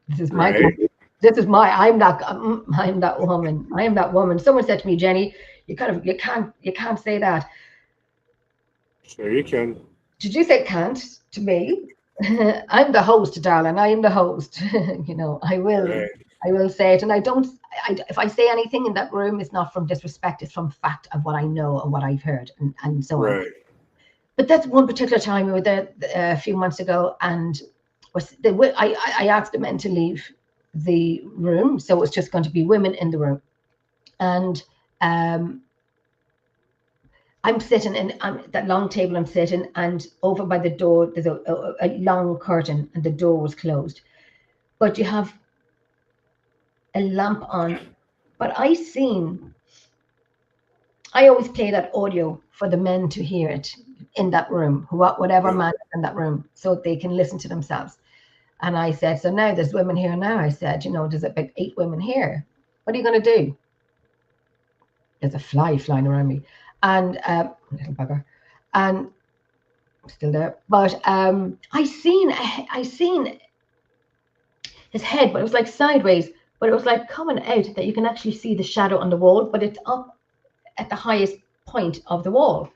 this is my, Right. this is my, I'm that woman. I am that woman. Someone said to me, Jenny, you can't say that. Sure you can. Did you say can't to me? I'm the host, darling. I am the host. You know, I will say it. And if I say anything in that room, it's not from disrespect, it's from fact of what I know and what I've heard and so on. Right. But that's one particular time we were there a few months ago, and I asked the men to leave the room. So it was just going to be women in the room. And I'm sitting in that long table. I'm sitting, and over by the door, there's a long curtain, and the door was closed. But you have a lamp on. But I always play that audio for the men to hear it in that room, whatever man is in that room, so they can listen to themselves. And I said, so now there's women here now. I said, you know, there's about 8 women here. What are you going to do? There's a fly flying around me. And little bugger, and I'm still there. But I seen his head, but it was like sideways. But it was like coming out that you can actually see the shadow on the wall, but it's up at the highest point of the wall.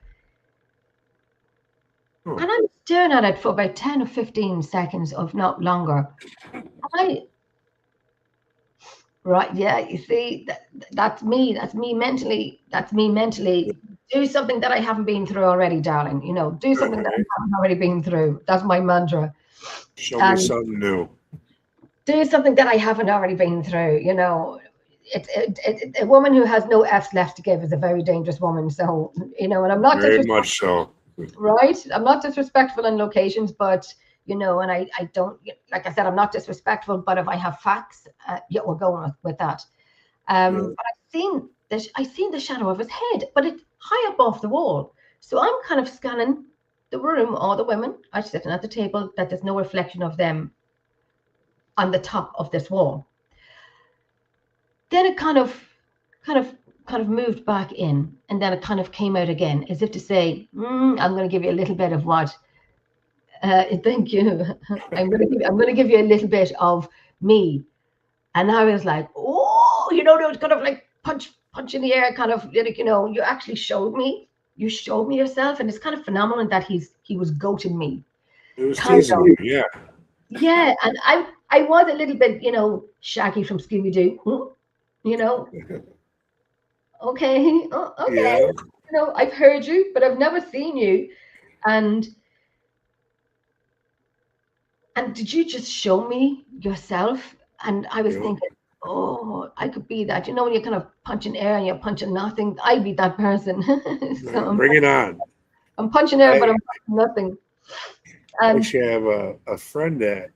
And I'm staring at it for about 10 or 15 seconds, if not longer. Right, yeah, you see, that's me mentally. Do something that I haven't been through already, darling. You know, do something that I haven't already been through. That's my mantra. Show me something new. Do something that I haven't already been through. You know, a woman who has no F's left to give is a very dangerous woman. So, you know, and I'm not very much so. Right, I'm not disrespectful in locations, but you know, and I don't, like I said, I'm not disrespectful, but if I have facts, yeah, we're going with that. But I seen the shadow of his head, but it's high up off the wall. So I'm kind of scanning the room, all the women are sitting at the table, that there's no reflection of them on the top of this wall. Then it kind of moved back in, and then it kind of came out again, as if to say, I'm going to give you a little bit of what. Thank you. I'm going to give you a little bit of me. And I was like, oh, you know, there was kind of like punch in the air, kind of like, you know, you actually showed me yourself, and it's kind of phenomenal that he was goating me. It was teasing you, yeah. Yeah, and I was a little bit, you know, Shaggy from Scooby-Doo, you know. Okay, okay. Yeah. You know, I've heard you, but I've never seen you. And did you just show me yourself? And I was thinking, oh, I could be that. You know, when you're kind of punching air and you're punching nothing, I'd be that person. So bring it on. I'm punching air, but I'm punching nothing. I actually have a friend that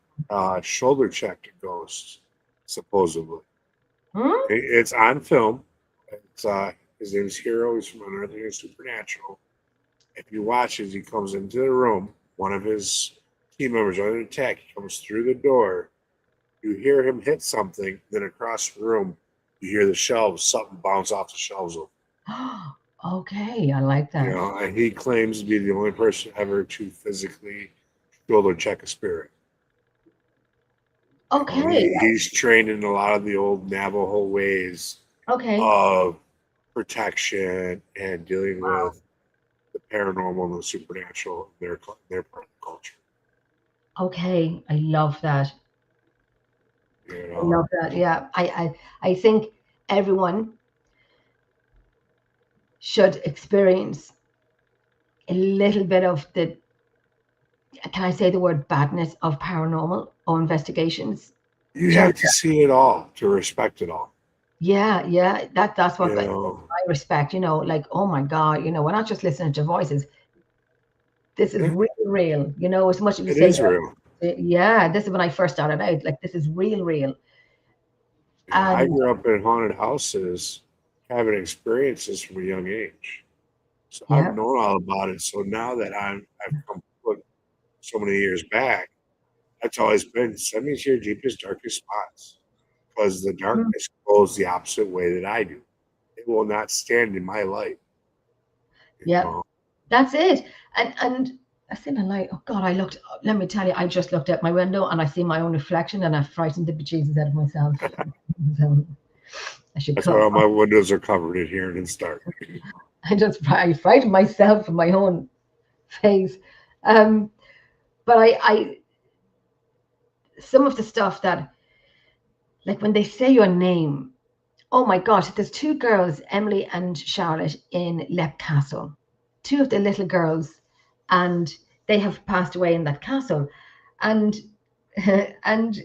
shoulder checked a ghost, supposedly. It's on film. It's his name's Hero. He's from Unearthing Supernatural. If you watch as he comes into the room, one of his team members under attack, he comes through the door. You hear him hit something, then across the room, you hear the shelves, something bounce off the shelves. Okay, I like that. You know, and he claims to be the only person ever to physically shoulder check a spirit. Okay. He's trained in a lot of the old Navajo ways of protection and dealing with the paranormal and the supernatural in their part of the culture. Okay, I love that. You I know, love that. Yeah, I think everyone should experience a little bit of the, can I say the word badness of paranormal or investigations? you Just, have to see it all to respect it all. yeah, that's what You I know, respect, like, oh my God, we're not just listening to voices. This is yeah, real, real, as much as you it say, is real. yeah, this is when I first started out, like, this is real, real. Yeah, I And grew up in haunted houses, having experiences from a young age. So I've yeah, known all about it. So now that I've come look so many years back, that's always been send me to your deepest, darkest spots. Because the mm, darkness goes the opposite way that I do. It will not stand in my light. You yeah, know? that's it. And I seen a light. Oh God, let me tell you, I just looked out my window and I see my own reflection and I frightened the bejesus out of myself. So I should That's why cut. all my windows are covered in here and it's dark. I frightened myself in my own face. Um, but I some of the stuff that, like when they say your name, oh my gosh, there's two girls, Emily and Charlotte, in Lep Castle. Two of the little girls, and they have passed away in that castle. And and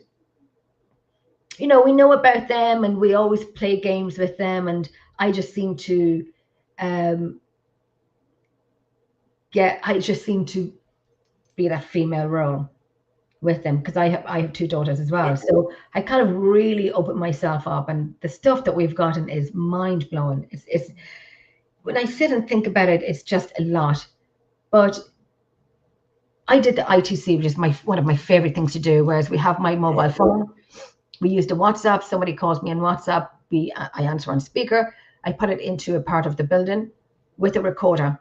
we know about them and we always play games with them. And I just seem to um I just seem to be that female role with them because I have two daughters as well. Yeah. So I kind of really opened myself up, and the stuff that we've gotten is mind blowing. It's when I sit and think about it, it's just a lot. But I did the ITC, which is one of my favorite things to do. Whereas we have my mobile phone, we use the WhatsApp. Somebody calls me on WhatsApp. I answer on speaker. I put it into a part of the building with a recorder,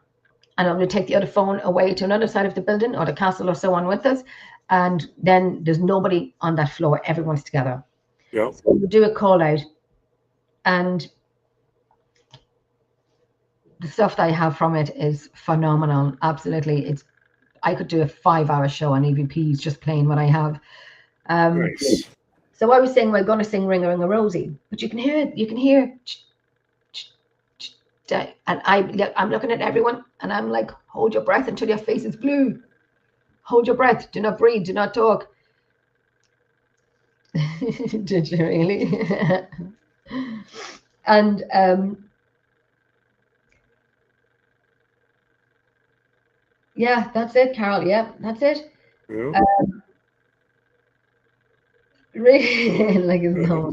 and I'm going to take the other phone away to another side of the building or the castle or so on with us. And then there's nobody on that floor. Everyone's together. Yep. So we do a call out, and the stuff that I have from it is phenomenal. Absolutely, I could do a 5-hour show on EVPs just playing what I have. Nice. So I was saying we're going to sing "Ring a Ring a Rosie," but you can hear it. You can hear, and I'm looking at everyone, and I'm like, hold your breath until your face is blue. Hold your breath. Do not breathe. Do not talk. Did you really? And yeah, that's it, Carol. Yeah, that's it. Yeah. Really, like it's no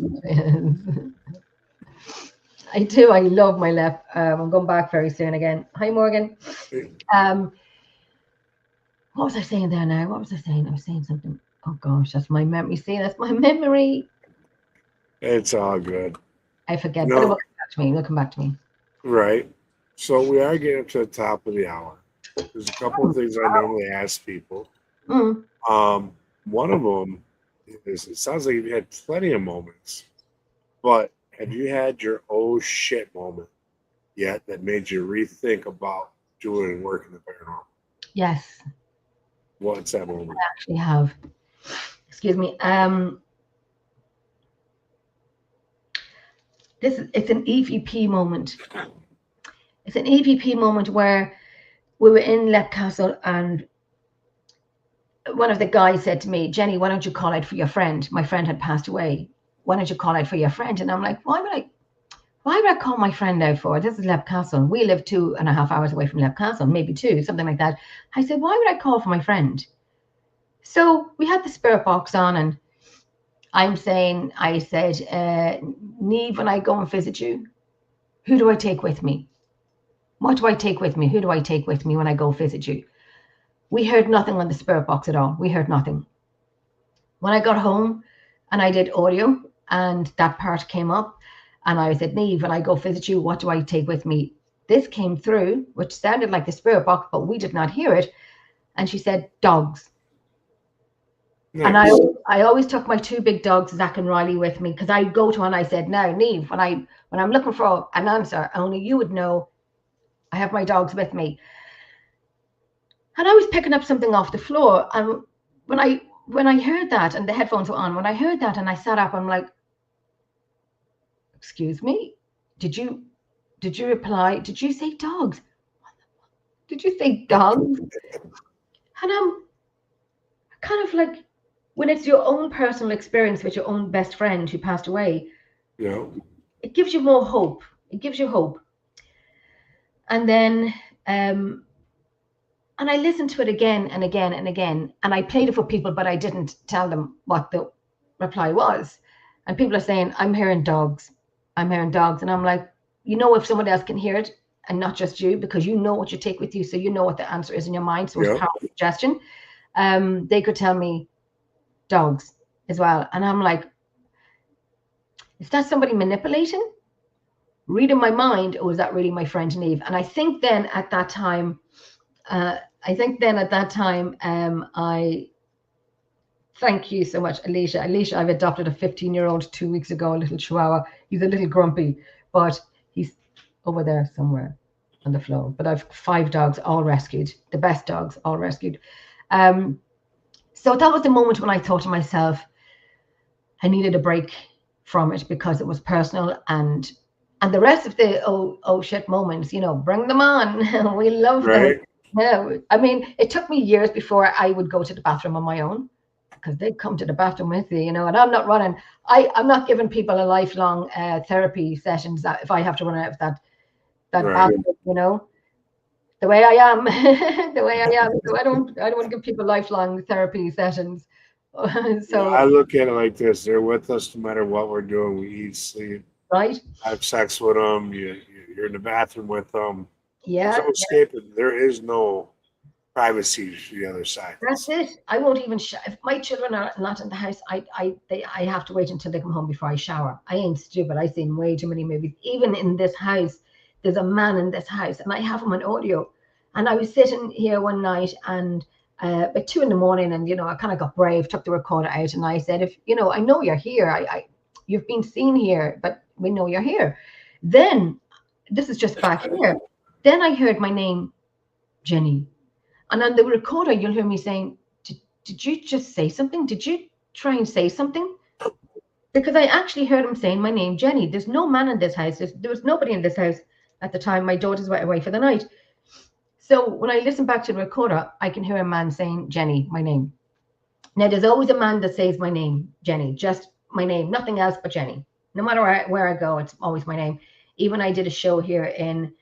I do. I love my left. I'm going back very soon again. Hi, Morgan. Um, what was I saying there now? What was I saying? I was saying something. Oh gosh, that's my memory. See, that's my memory. It's all good. I forget, but it No, will come back to me. It'll come back to me. right. So we are getting up to the top of the hour. There's a couple of things I normally ask people. Mm. One of them is it sounds like you've had plenty of moments, but have you had your oh shit moment yet that made you rethink about doing work in the paranormal? Yes, What's that moment? I actually have. Excuse me. It's an EVP moment. It's an EVP moment where we were in Lep Castle and one of the guys said to me, Jenny, why don't you call out for your friend? My friend had passed away. Why don't you call out for your friend? And I'm like, why would I call my friend out for? This is Lep Castle. We live 2.5 hours away from Lep Castle, maybe 2, something like that. I said, why would I call for my friend? So we had the spirit box on, and I said, Neve, when I go and visit you, who do I take with me? What do I take with me? Who do I take with me when I go visit you? We heard nothing on the spirit box at all. We heard nothing. When I got home and I did audio and that part came up and I said, Neve, when I go visit you, what do I take with me? This came through, which sounded like the spirit box, but we did not hear it. And she said, dogs. Nice. And I always took my 2 big dogs, Zach and Riley, with me because I go to her and I said, now, Neve, when I'm looking for an answer, only you would know, I have my dogs with me. And I was picking up something off the floor. And when I heard that, and the headphones were on, when I heard that and I sat up, I'm like, excuse me, did you reply? Did you say dogs? Did you say dogs? And I'm kind of like, when it's your own personal experience with your own best friend who passed away, Yeah. it gives you more hope. It gives you hope. And then, and I listened to it again and again and again. And I played it for people, but I didn't tell them what the reply was. And people are saying, I'm hearing dogs. I'm hearing dogs. And I'm like, you know, if someone else can hear it and not just you, because you know what you take with you. So you know what the answer is in your mind. So it's powerful suggestion. They could tell me dogs as well. And I'm like, is that somebody manipulating? Reading my mind, or is that really my friend Neve? And I think then at that time, I thank you so much, Alicia. Alicia, I've adopted a 15-year-old 2 weeks ago, a little Chihuahua. He's a little grumpy, but he's over there somewhere on the floor. But I've 5 dogs, all rescued, the best dogs, all rescued. So that was the moment when I thought to myself, I needed a break from it because it was personal, and the rest of the oh shit moments, you know, bring them on. We love them. Yeah, I mean, it took me years before I would go to the bathroom on my own, because they'd come to the bathroom with you, you know, and I'm not running. I'm not giving people a lifelong therapy sessions that if I have to run out of that bathroom, you know, the way I am, the way I am. So I don't want to give people lifelong therapy sessions. So I look at it like this: they're with us no matter what we're doing. We eat, sleep, right, have sex with them. You're in the bathroom with them. yeah, There's no escaping. There is no privacy to the other side. That's it. I won't even if my children are not in the house, I have to wait until they come home before I shower. I ain't stupid. I've seen way too many movies. Even in this house, there's a man in this house, and I have him on audio. And I was sitting here one night, and at 2 a.m, and you know, I kind of got brave, took the recorder out, and I said, if you know, I know you're here. You've been seen here, but we know you're here. Then this is just back here. Then I heard my name, Jenny. And on the recorder, you'll hear me saying, did you just say something? Did you try and say something? Because I actually heard him saying my name, Jenny. There's no man in this house. There was nobody in this house at the time. My daughters were away for the night. So when I listen back to the recorder, I can hear a man saying, Jenny, my name. Now, there's always a man that says my name, Jenny, just my name, nothing else but Jenny. No matter where I go, it's always my name. Even I did a show here in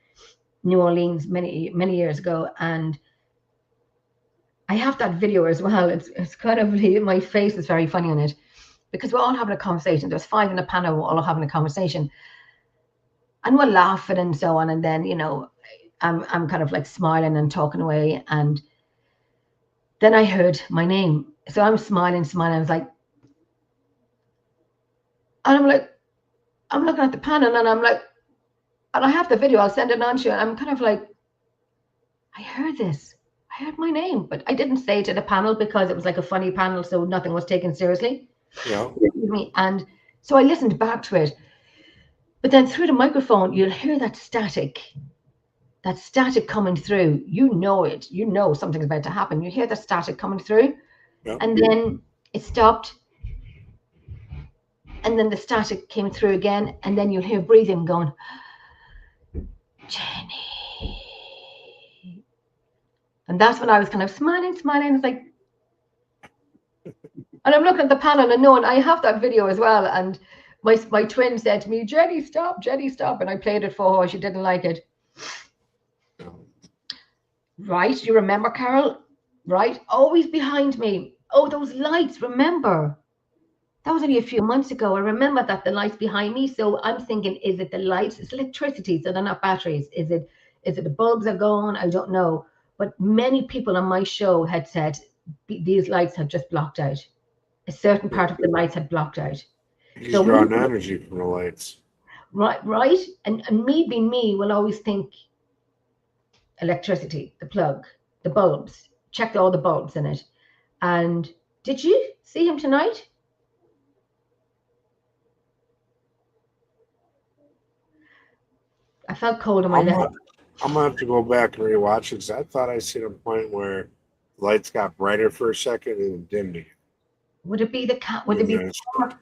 New Orleans many years ago, and I have that video as well. It's kind of, my face is very funny on it, because we're all having a conversation. There's 5 in a panel, we're all having a conversation, and we're laughing and so on. And then, you know, I'm kind of like smiling and talking away, and then I heard my name. So I'm smiling. I was like, and I'm looking at the panel, and I'm like, and I have the video, I'll send it on to you. And I'm kind of like, I heard this. I heard my name, but I didn't say it to the panel because it was like a funny panel, so nothing was taken seriously. Yeah. And so I listened back to it. But then through the microphone, you'll hear that static coming through. You know it. You know something's about to happen. You hear the static coming through. Yeah. And then it stopped. And then the static came through again. And then you'll hear breathing going, Jenny. And that's when I was kind of smiling. It's like, and I'm looking at the panel and knowing I have that video as well. And my twin said to me, Jenny, stop. And I played it for her. She didn't like it. Right. You remember, Carol? Right. Always behind me. Oh, those lights. Remember? That was only a few months ago. I remember that the lights behind me. So I'm thinking, is it the lights? It's electricity. So they're not batteries. Is it the bulbs are gone? I don't know. But many people on my show had said these lights had just blocked out. A certain part of the lights had blocked out. He's drawing energy from the lights. Right. And me being me will always think electricity, the plug, the bulbs, checked all the bulbs in it. And did you see him tonight? I felt cold on my leg. I'm gonna have to go back and rewatch it because I thought I seen a point where the lights got brighter for a second and then dimmed again. Would it be would it be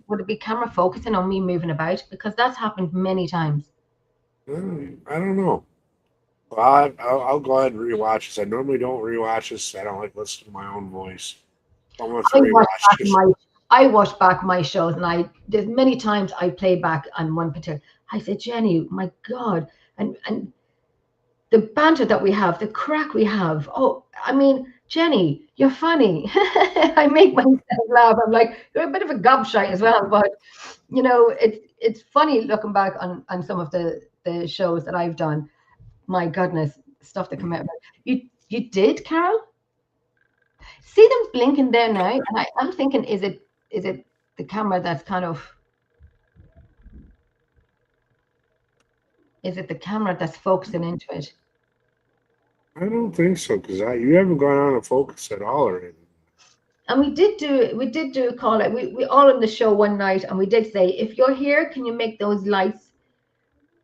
would it be camera focusing on me moving about? Because that's happened many times. I don't know. Well, I'll go ahead and rewatch this. I normally don't rewatch this. I don't like listening to my own voice. I want to rewatch this. I watch back my shows, and there's many times I play back on one particular. I said, Jenny, my God, and the banter that we have, the crack we have. Oh, I mean, Jenny, you're funny. I make myself laugh. I'm like, you're a bit of a gobshite as well, but it's funny looking back on some of the shows that I've done. My goodness, stuff that come out. You did, Carol? See them blinking there now, and I'm thinking, is it the camera that's kind of? Is it the camera that's focusing into it? I don't think so, because you haven't gone on a focus at all or anything. And we did do a call out. We all in the show one night, and we did say, if you're here, can you make those lights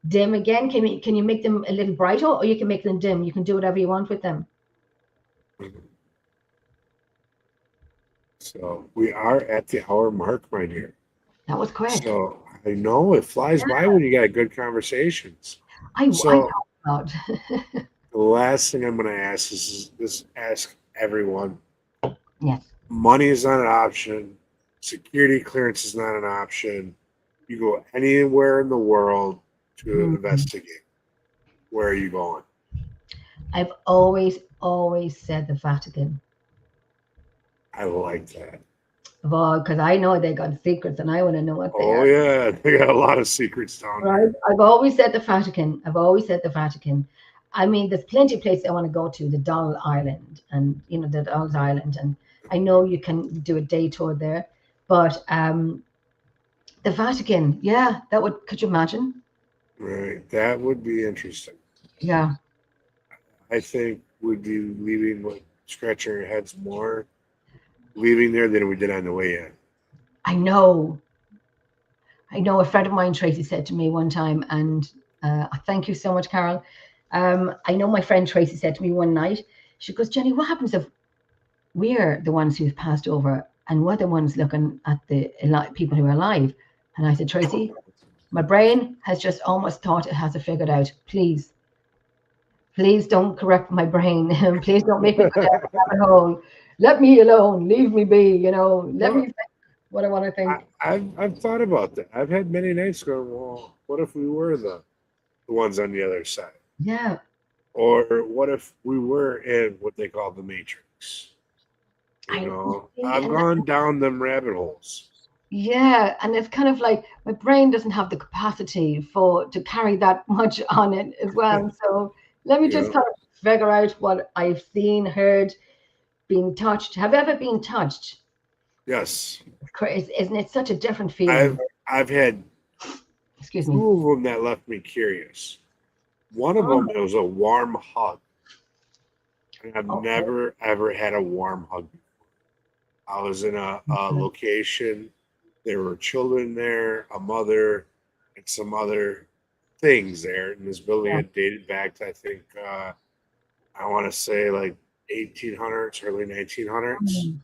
dim again? Can you make them a little brighter, or you can make them dim? You can do whatever you want with them. So we are at the hour mark, my dear. That was quick. So I know it flies by when you got good conversations. I thought. The last thing I'm going to ask is just ask everyone. Yes. Money is not an option. Security clearance is not an option. You go anywhere in the world to investigate. Where are you going? I've always said the Vatican. I like that. Well, because I know they got secrets, and I want to know what they are. Oh yeah, they got a lot of secrets down there. I've always said the Vatican. I mean, there's plenty of places I want to go to, the Doll Island, and the Dolls Island, and I know you can do a day tour there, but the Vatican, yeah, could you imagine? Right, that would be interesting. Yeah. I think we'd be scratching our heads more leaving there than we did on the way in. I know. A friend of mine, Tracy, said to me one time, and thank you so much, Carol. I know my friend Tracy said to me one night, she goes, Jenny, what happens if we're the ones who've passed over and we're the ones looking at the people who are alive? And I said, Tracy, my brain has just almost thought it has it figured out. Please don't correct my brain. Please don't make me go down the rabbit hole. Let me alone. Leave me be. Let me think what I want to think. I've thought about that. I've had many nights going, well, what if we were the ones on the other side? Yeah. Or what if we were in what they call the Matrix? I've gone down them rabbit holes. Yeah, and it's kind of like my brain doesn't have the capacity to carry that much on it as well. So let me just kind of figure out what I've seen, heard, been touched. Have you ever been touched? Yes. Isn't it such a different feeling? I've had two of them that left me curious. One of them was a warm hug. And I've never, ever had a warm hug before. I was in a location. There were children there, a mother, and some other things there. And this building had dated back to, I think, I want to say like 1800s, early 1900s.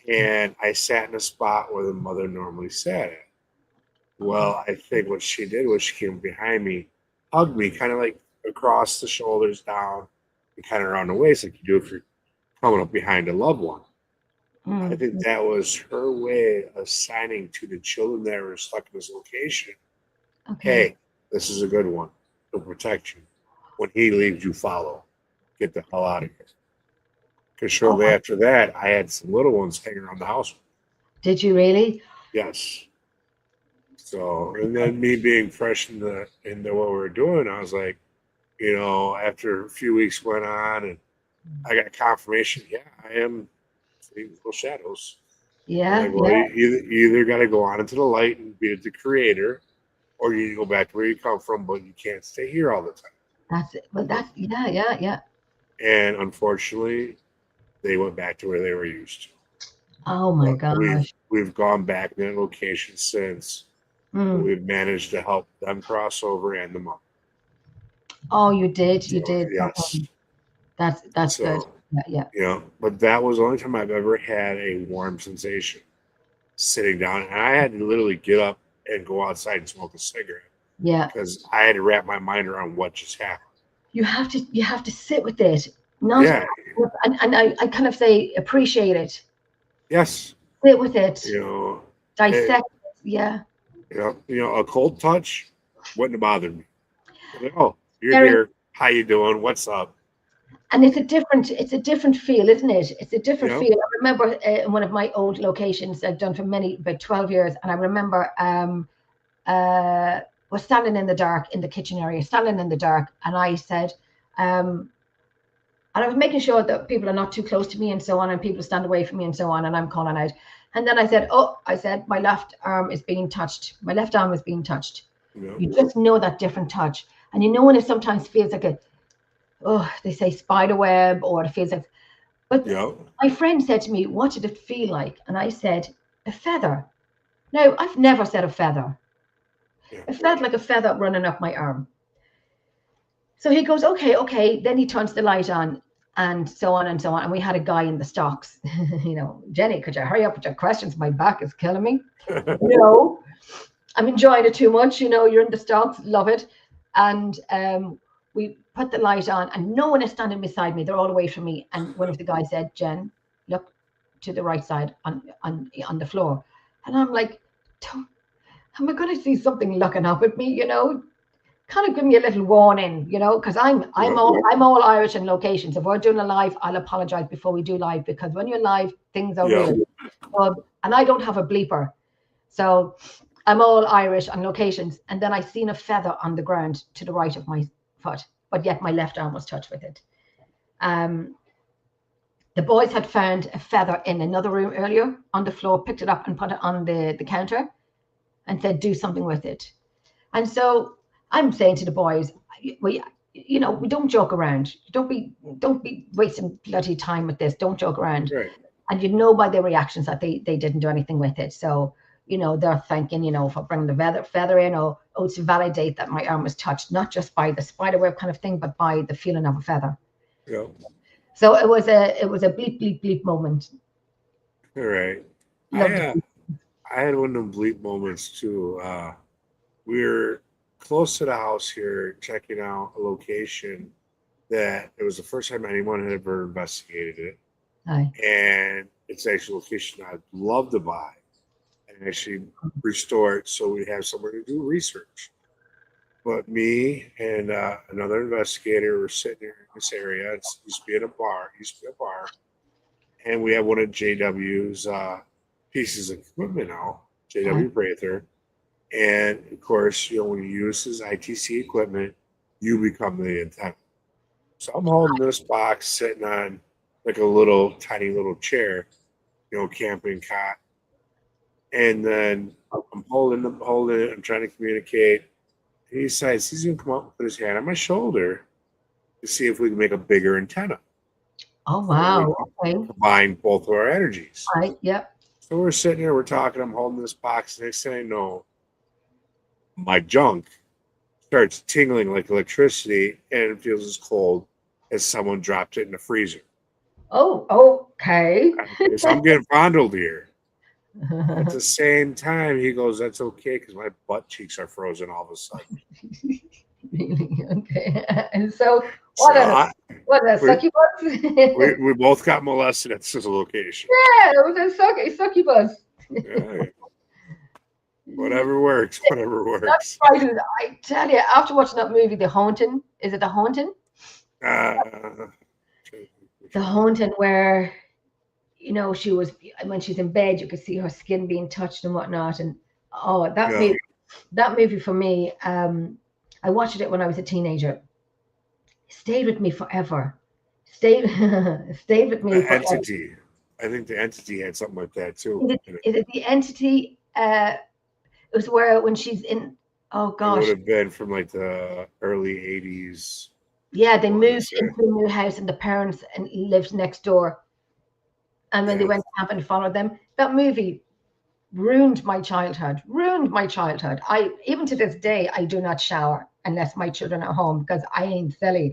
And I sat in a spot where the mother normally sat at. Well, I think what she did was she came behind me, hugged me, kind of like across the shoulders down, and kind of around the waist, like you do if you're coming up behind a loved one. I think that was her way of signing to the children that were stuck in this location. Hey, this is a good one. He'll protect you. When he leaves, you follow. Get the hell out of here. Because shortly after that, I had some little ones hanging around the house. Did you really? Yes. So, and then me being fresh into what we were doing, I was like, after a few weeks went on, and I got confirmation. Yeah, I am seeing little shadows. Yeah. Like, well, you either got to go on into the light and be the creator, or you go back to where you come from, but you can't stay here all the time. That's it. Well, yeah. And unfortunately, they went back to where they were used to. Oh my gosh. We've gone back to that location since. We've managed to help them cross over and the mom. Oh, you did. So, You did. yes. Okay. That's good. So, Yeah. but that was the only time I've ever had a warm sensation sitting down. And I had to literally get up and go outside and smoke a cigarette Yeah. because I had to wrap my mind around what just happened. You have to sit with it. Not Yeah. and I kind of say appreciate it. Yes. Sit with it. It, Dissect it. Yeah. a cold touch wouldn't have bothered me. Like, oh, you're Very, here. How you doing? What's up? and it's a different feel, isn't it? It's a different Yep. feel. I remember in one of my old locations I've done for about 12 years, and I remember was standing in the dark in the kitchen area, standing in the dark, and I said, and I was making sure that people are not too close to me and so on, and people stand away from me and so on, and I'm calling out. And then I said, my left arm is being touched. My left arm is being touched. Yep. You just know that different touch. And you know when it sometimes feels like they say spider web, or it feels like, but Yep. my friend said to me, what did it feel like? And I said, a feather. No, I've never said a feather. Yeah. It felt like a feather running up my arm. So he goes, okay. Then he turns the light on and so on and so on. And we had a guy in the stocks, Jenny, could you hurry up with your questions? My back is killing me. No, I'm enjoying it too much. You're in the stocks, love it. And we put the light on and no one is standing beside me. They're all away from me. And one of the guys said, Jen, look to the right side on the floor. And I'm like, am I going to see something looking up at me, kind of give me a little warning, because I'm all Irish in locations. If we're doing a live, I'll apologize before we do live, because when you're live, things are weird. And I don't have a bleeper. So I'm all Irish on locations. And then I seen a feather on the ground to the right of my foot, but yet my left arm was touched with it. The boys had found a feather in another room earlier on the floor, picked it up and put it on the counter and said, do something with it. And so I'm saying to the boys, we don't joke around. Don't be wasting bloody time with this. Don't joke around. Right. And by their reactions that they didn't do anything with it. So, they're thinking, for bringing the feather in, or to validate that my arm was touched, not just by the spider web kind of thing, but by the feeling of a feather. Yeah. So it was a bleep, bleep, bleep moment. All right. I had one of them bleep moments too. We were close to the house here, checking out a location that it was the first time anyone had ever investigated it. Aye. And it's actually a location I'd love to buy and actually restore it so we have somewhere to do research. But me and another investigator were sitting here in this area. It used to be a bar, and we have one of JW's pieces of equipment now, JW Prather. And of course, when you use his ITC equipment, you become the antenna. So I'm holding this box sitting on like a tiny little chair, camping cot. And then I'm holding it. I'm trying to communicate. And he decides he's going to come up and put his hand on my shoulder to see if we can make a bigger antenna. Oh, wow. Okay. Combine both of our energies. All right. Yep. So we're sitting here, we're talking. I'm holding this box. Next thing I know, my junk starts tingling like electricity, and it feels as cold as someone dropped it in the freezer. Oh, okay. So I'm getting fondled here. At the same time, he goes, "That's okay," because my butt cheeks are frozen all of a sudden. Really? Okay. And so, what a succubus? we both got molested at this location. Yeah, it was a succubus. Yeah. Whatever works. That's right. I tell you, after watching that movie, The Haunting, is it The Haunting? The Haunting, where she was, when she's in bed, you could see her skin being touched and whatnot. And that movie for me, I watched it when I was a teenager. Stayed with me forever. Stayed with me. The Entity. I think The Entity had something like that too. Is it The Entity? It was when she's in. Oh gosh. It would have been from like the early 80s. Yeah, they moved into a new house, and the parents lived next door. And when they went camping and followed them, that movie ruined my childhood. I even to this day, I do not shower. unless my children are home, because I ain't silly.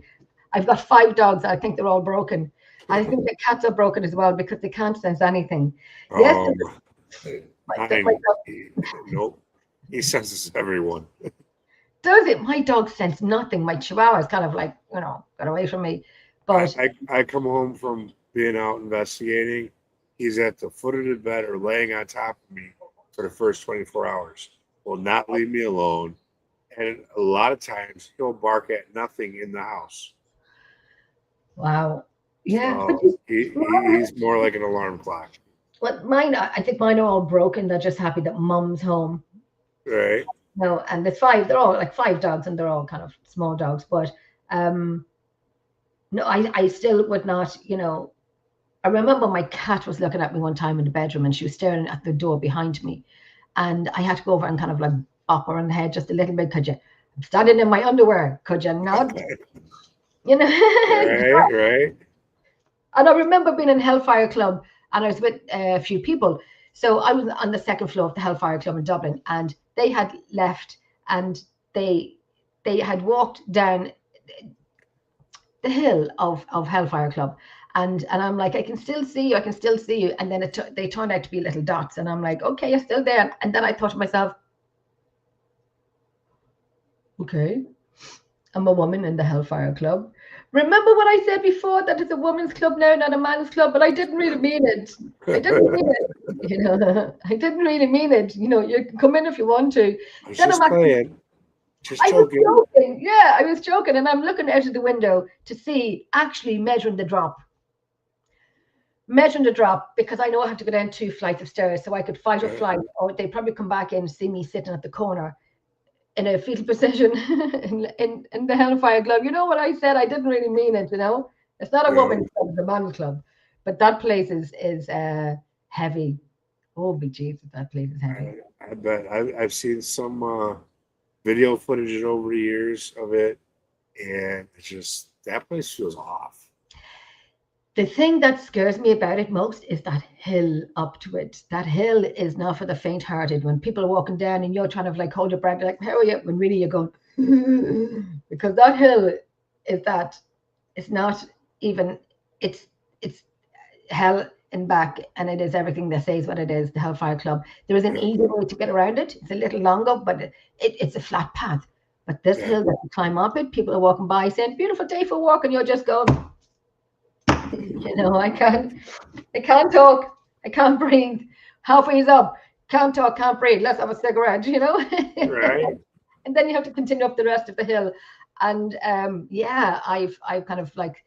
I've got 5 dogs. I think they're all broken. I think the cats are broken as well because they can't sense anything. Yes, Um, my mine, dog, nope. He senses everyone. does it? My dog sense nothing. My Chihuahua is kind of like, got away from me. But I come home from being out investigating. He's at the foot of the bed or laying on top of me for the first 24 hours. Will not leave me alone. And a lot of times he'll bark at nothing in the house. wow. Yeah. But So he's more like an alarm clock. mine, I think mine are all broken. They're just happy that mom's home. Right. No, and there's 5, they're all like 5 dogs and they're all kind of small dogs. But no, I still would not, I remember my cat was looking at me one time in the bedroom and she was staring at the door behind me. And I had to go over and kind of like bop her on the head just a little bit. Could you? I'm standing in my underwear. Could you not? Right, right. And I remember being in Hellfire Club and I was with a few people. So I was on the second floor of the Hellfire Club in Dublin and they had left and they had walked down the hill of Hellfire Club. And I'm like, I can still see you. I can still see you. And then they turned out to be little dots. And I'm like, okay, you're still there. And then I thought to myself, okay, I'm a woman in the Hellfire Club. Remember what I said before, that it's a woman's club now, not a man's club, but I didn't really mean it. I didn't mean it. I didn't really mean it. You can come in if you want to. I was Then just I'm actually, playing. Just I was joking. joking. Yeah, I was joking. And I'm looking out of the window to see, actually measuring the drop. Measuring the drop because I know I have to go down 2 flights of stairs so I could fight or flight, or they'd probably come back in and see me sitting at the corner in a fetal position in the Hellfire Club. You know what I said? I didn't really mean it, It's not a woman's club, it's a man's club. But that place is heavy. Oh, be Jesus, that place is heavy. I bet. I've seen some video footage over the years of it, and it's just that place feels off. The thing that scares me about it most is that hill up to it. That hill is not for the faint-hearted. When people are walking down and you're trying to like hold your breath, like, how are you? When really you're going, because that hill is that, it's not even, it's hell and back, and it is everything that says what it is, the Hellfire Club. There is an easy way to get around it. It's a little longer, but it's a flat path. But this hill that you climb up it, people are walking by saying, beautiful day for a walk, and you're just going, I can't talk, I can't breathe. Halfway's up, can't talk, can't breathe. Let's have a cigarette, Right. And then you have to continue up the rest of the hill. And I've kind of like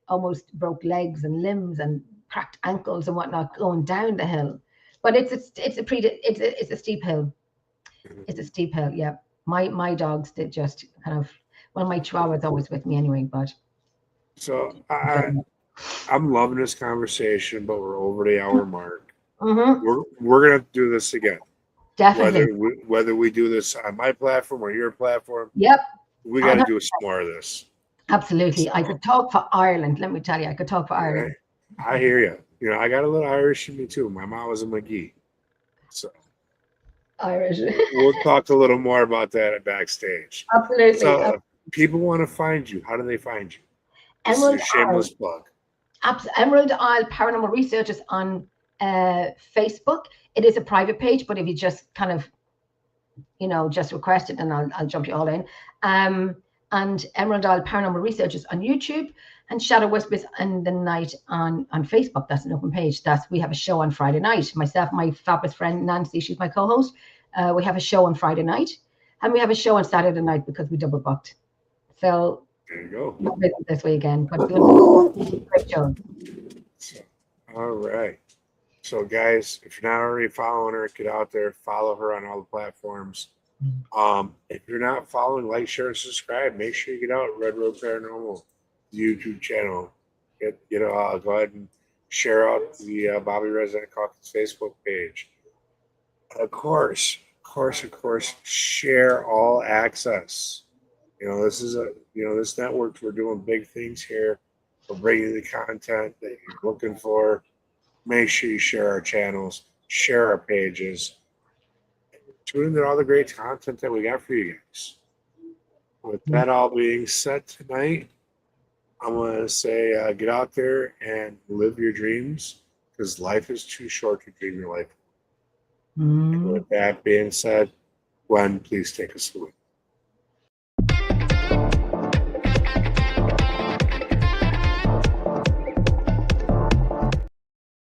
almost broke legs and limbs and cracked ankles and whatnot going down the hill. But it's a steep hill. It's a steep hill. Yeah. My dogs did just kind of, well, my Chihuahua's always with me anyway, but. So I'm loving this conversation, but we're over the hour mark. Mm-hmm. We're gonna do this again. Definitely. Whether we do this on my platform or your platform. Yep. We got to do some more of this. Absolutely. I could talk for Ireland. Let me tell you, I could talk for Ireland. I hear you. I got a little Irish in me too. My mom was a McGee. So Irish. We'll talk a little more about that at backstage. Absolutely. So people want to find you. How do they find you? Emerald shameless plug. Emerald Isle Paranormal Researchers on Facebook. It is a private page, but if you just kind of, just request it, and I'll jump you all in. And Emerald Isle Paranormal Researchers on YouTube, and Shadow Whispers in the Night on Facebook. That's an open page. We have a show on Friday night. Myself, my fabulous friend Nancy, she's my co-host. We have a show on Friday night, and we have a show on Saturday night because we double booked. So there you go. Not this weekend, but great show. All right. So, guys, if you're not already following her, get out there, follow her on all the platforms. If you're not following, like, share, and subscribe. Make sure you get out Red Road Paranormal YouTube channel. Go ahead and share out the Bobby Resident Caucus Facebook page. Of course, share all access. This is this network. We're doing big things here. We're bringing the content that you're looking for. Make sure you share our channels, share our pages, tune into all the great content that we got for you guys. With that all being said tonight, I'm going to say get out there and live your dreams because life is too short to dream your life. And Mm. with that being said, Gwen, please take us away.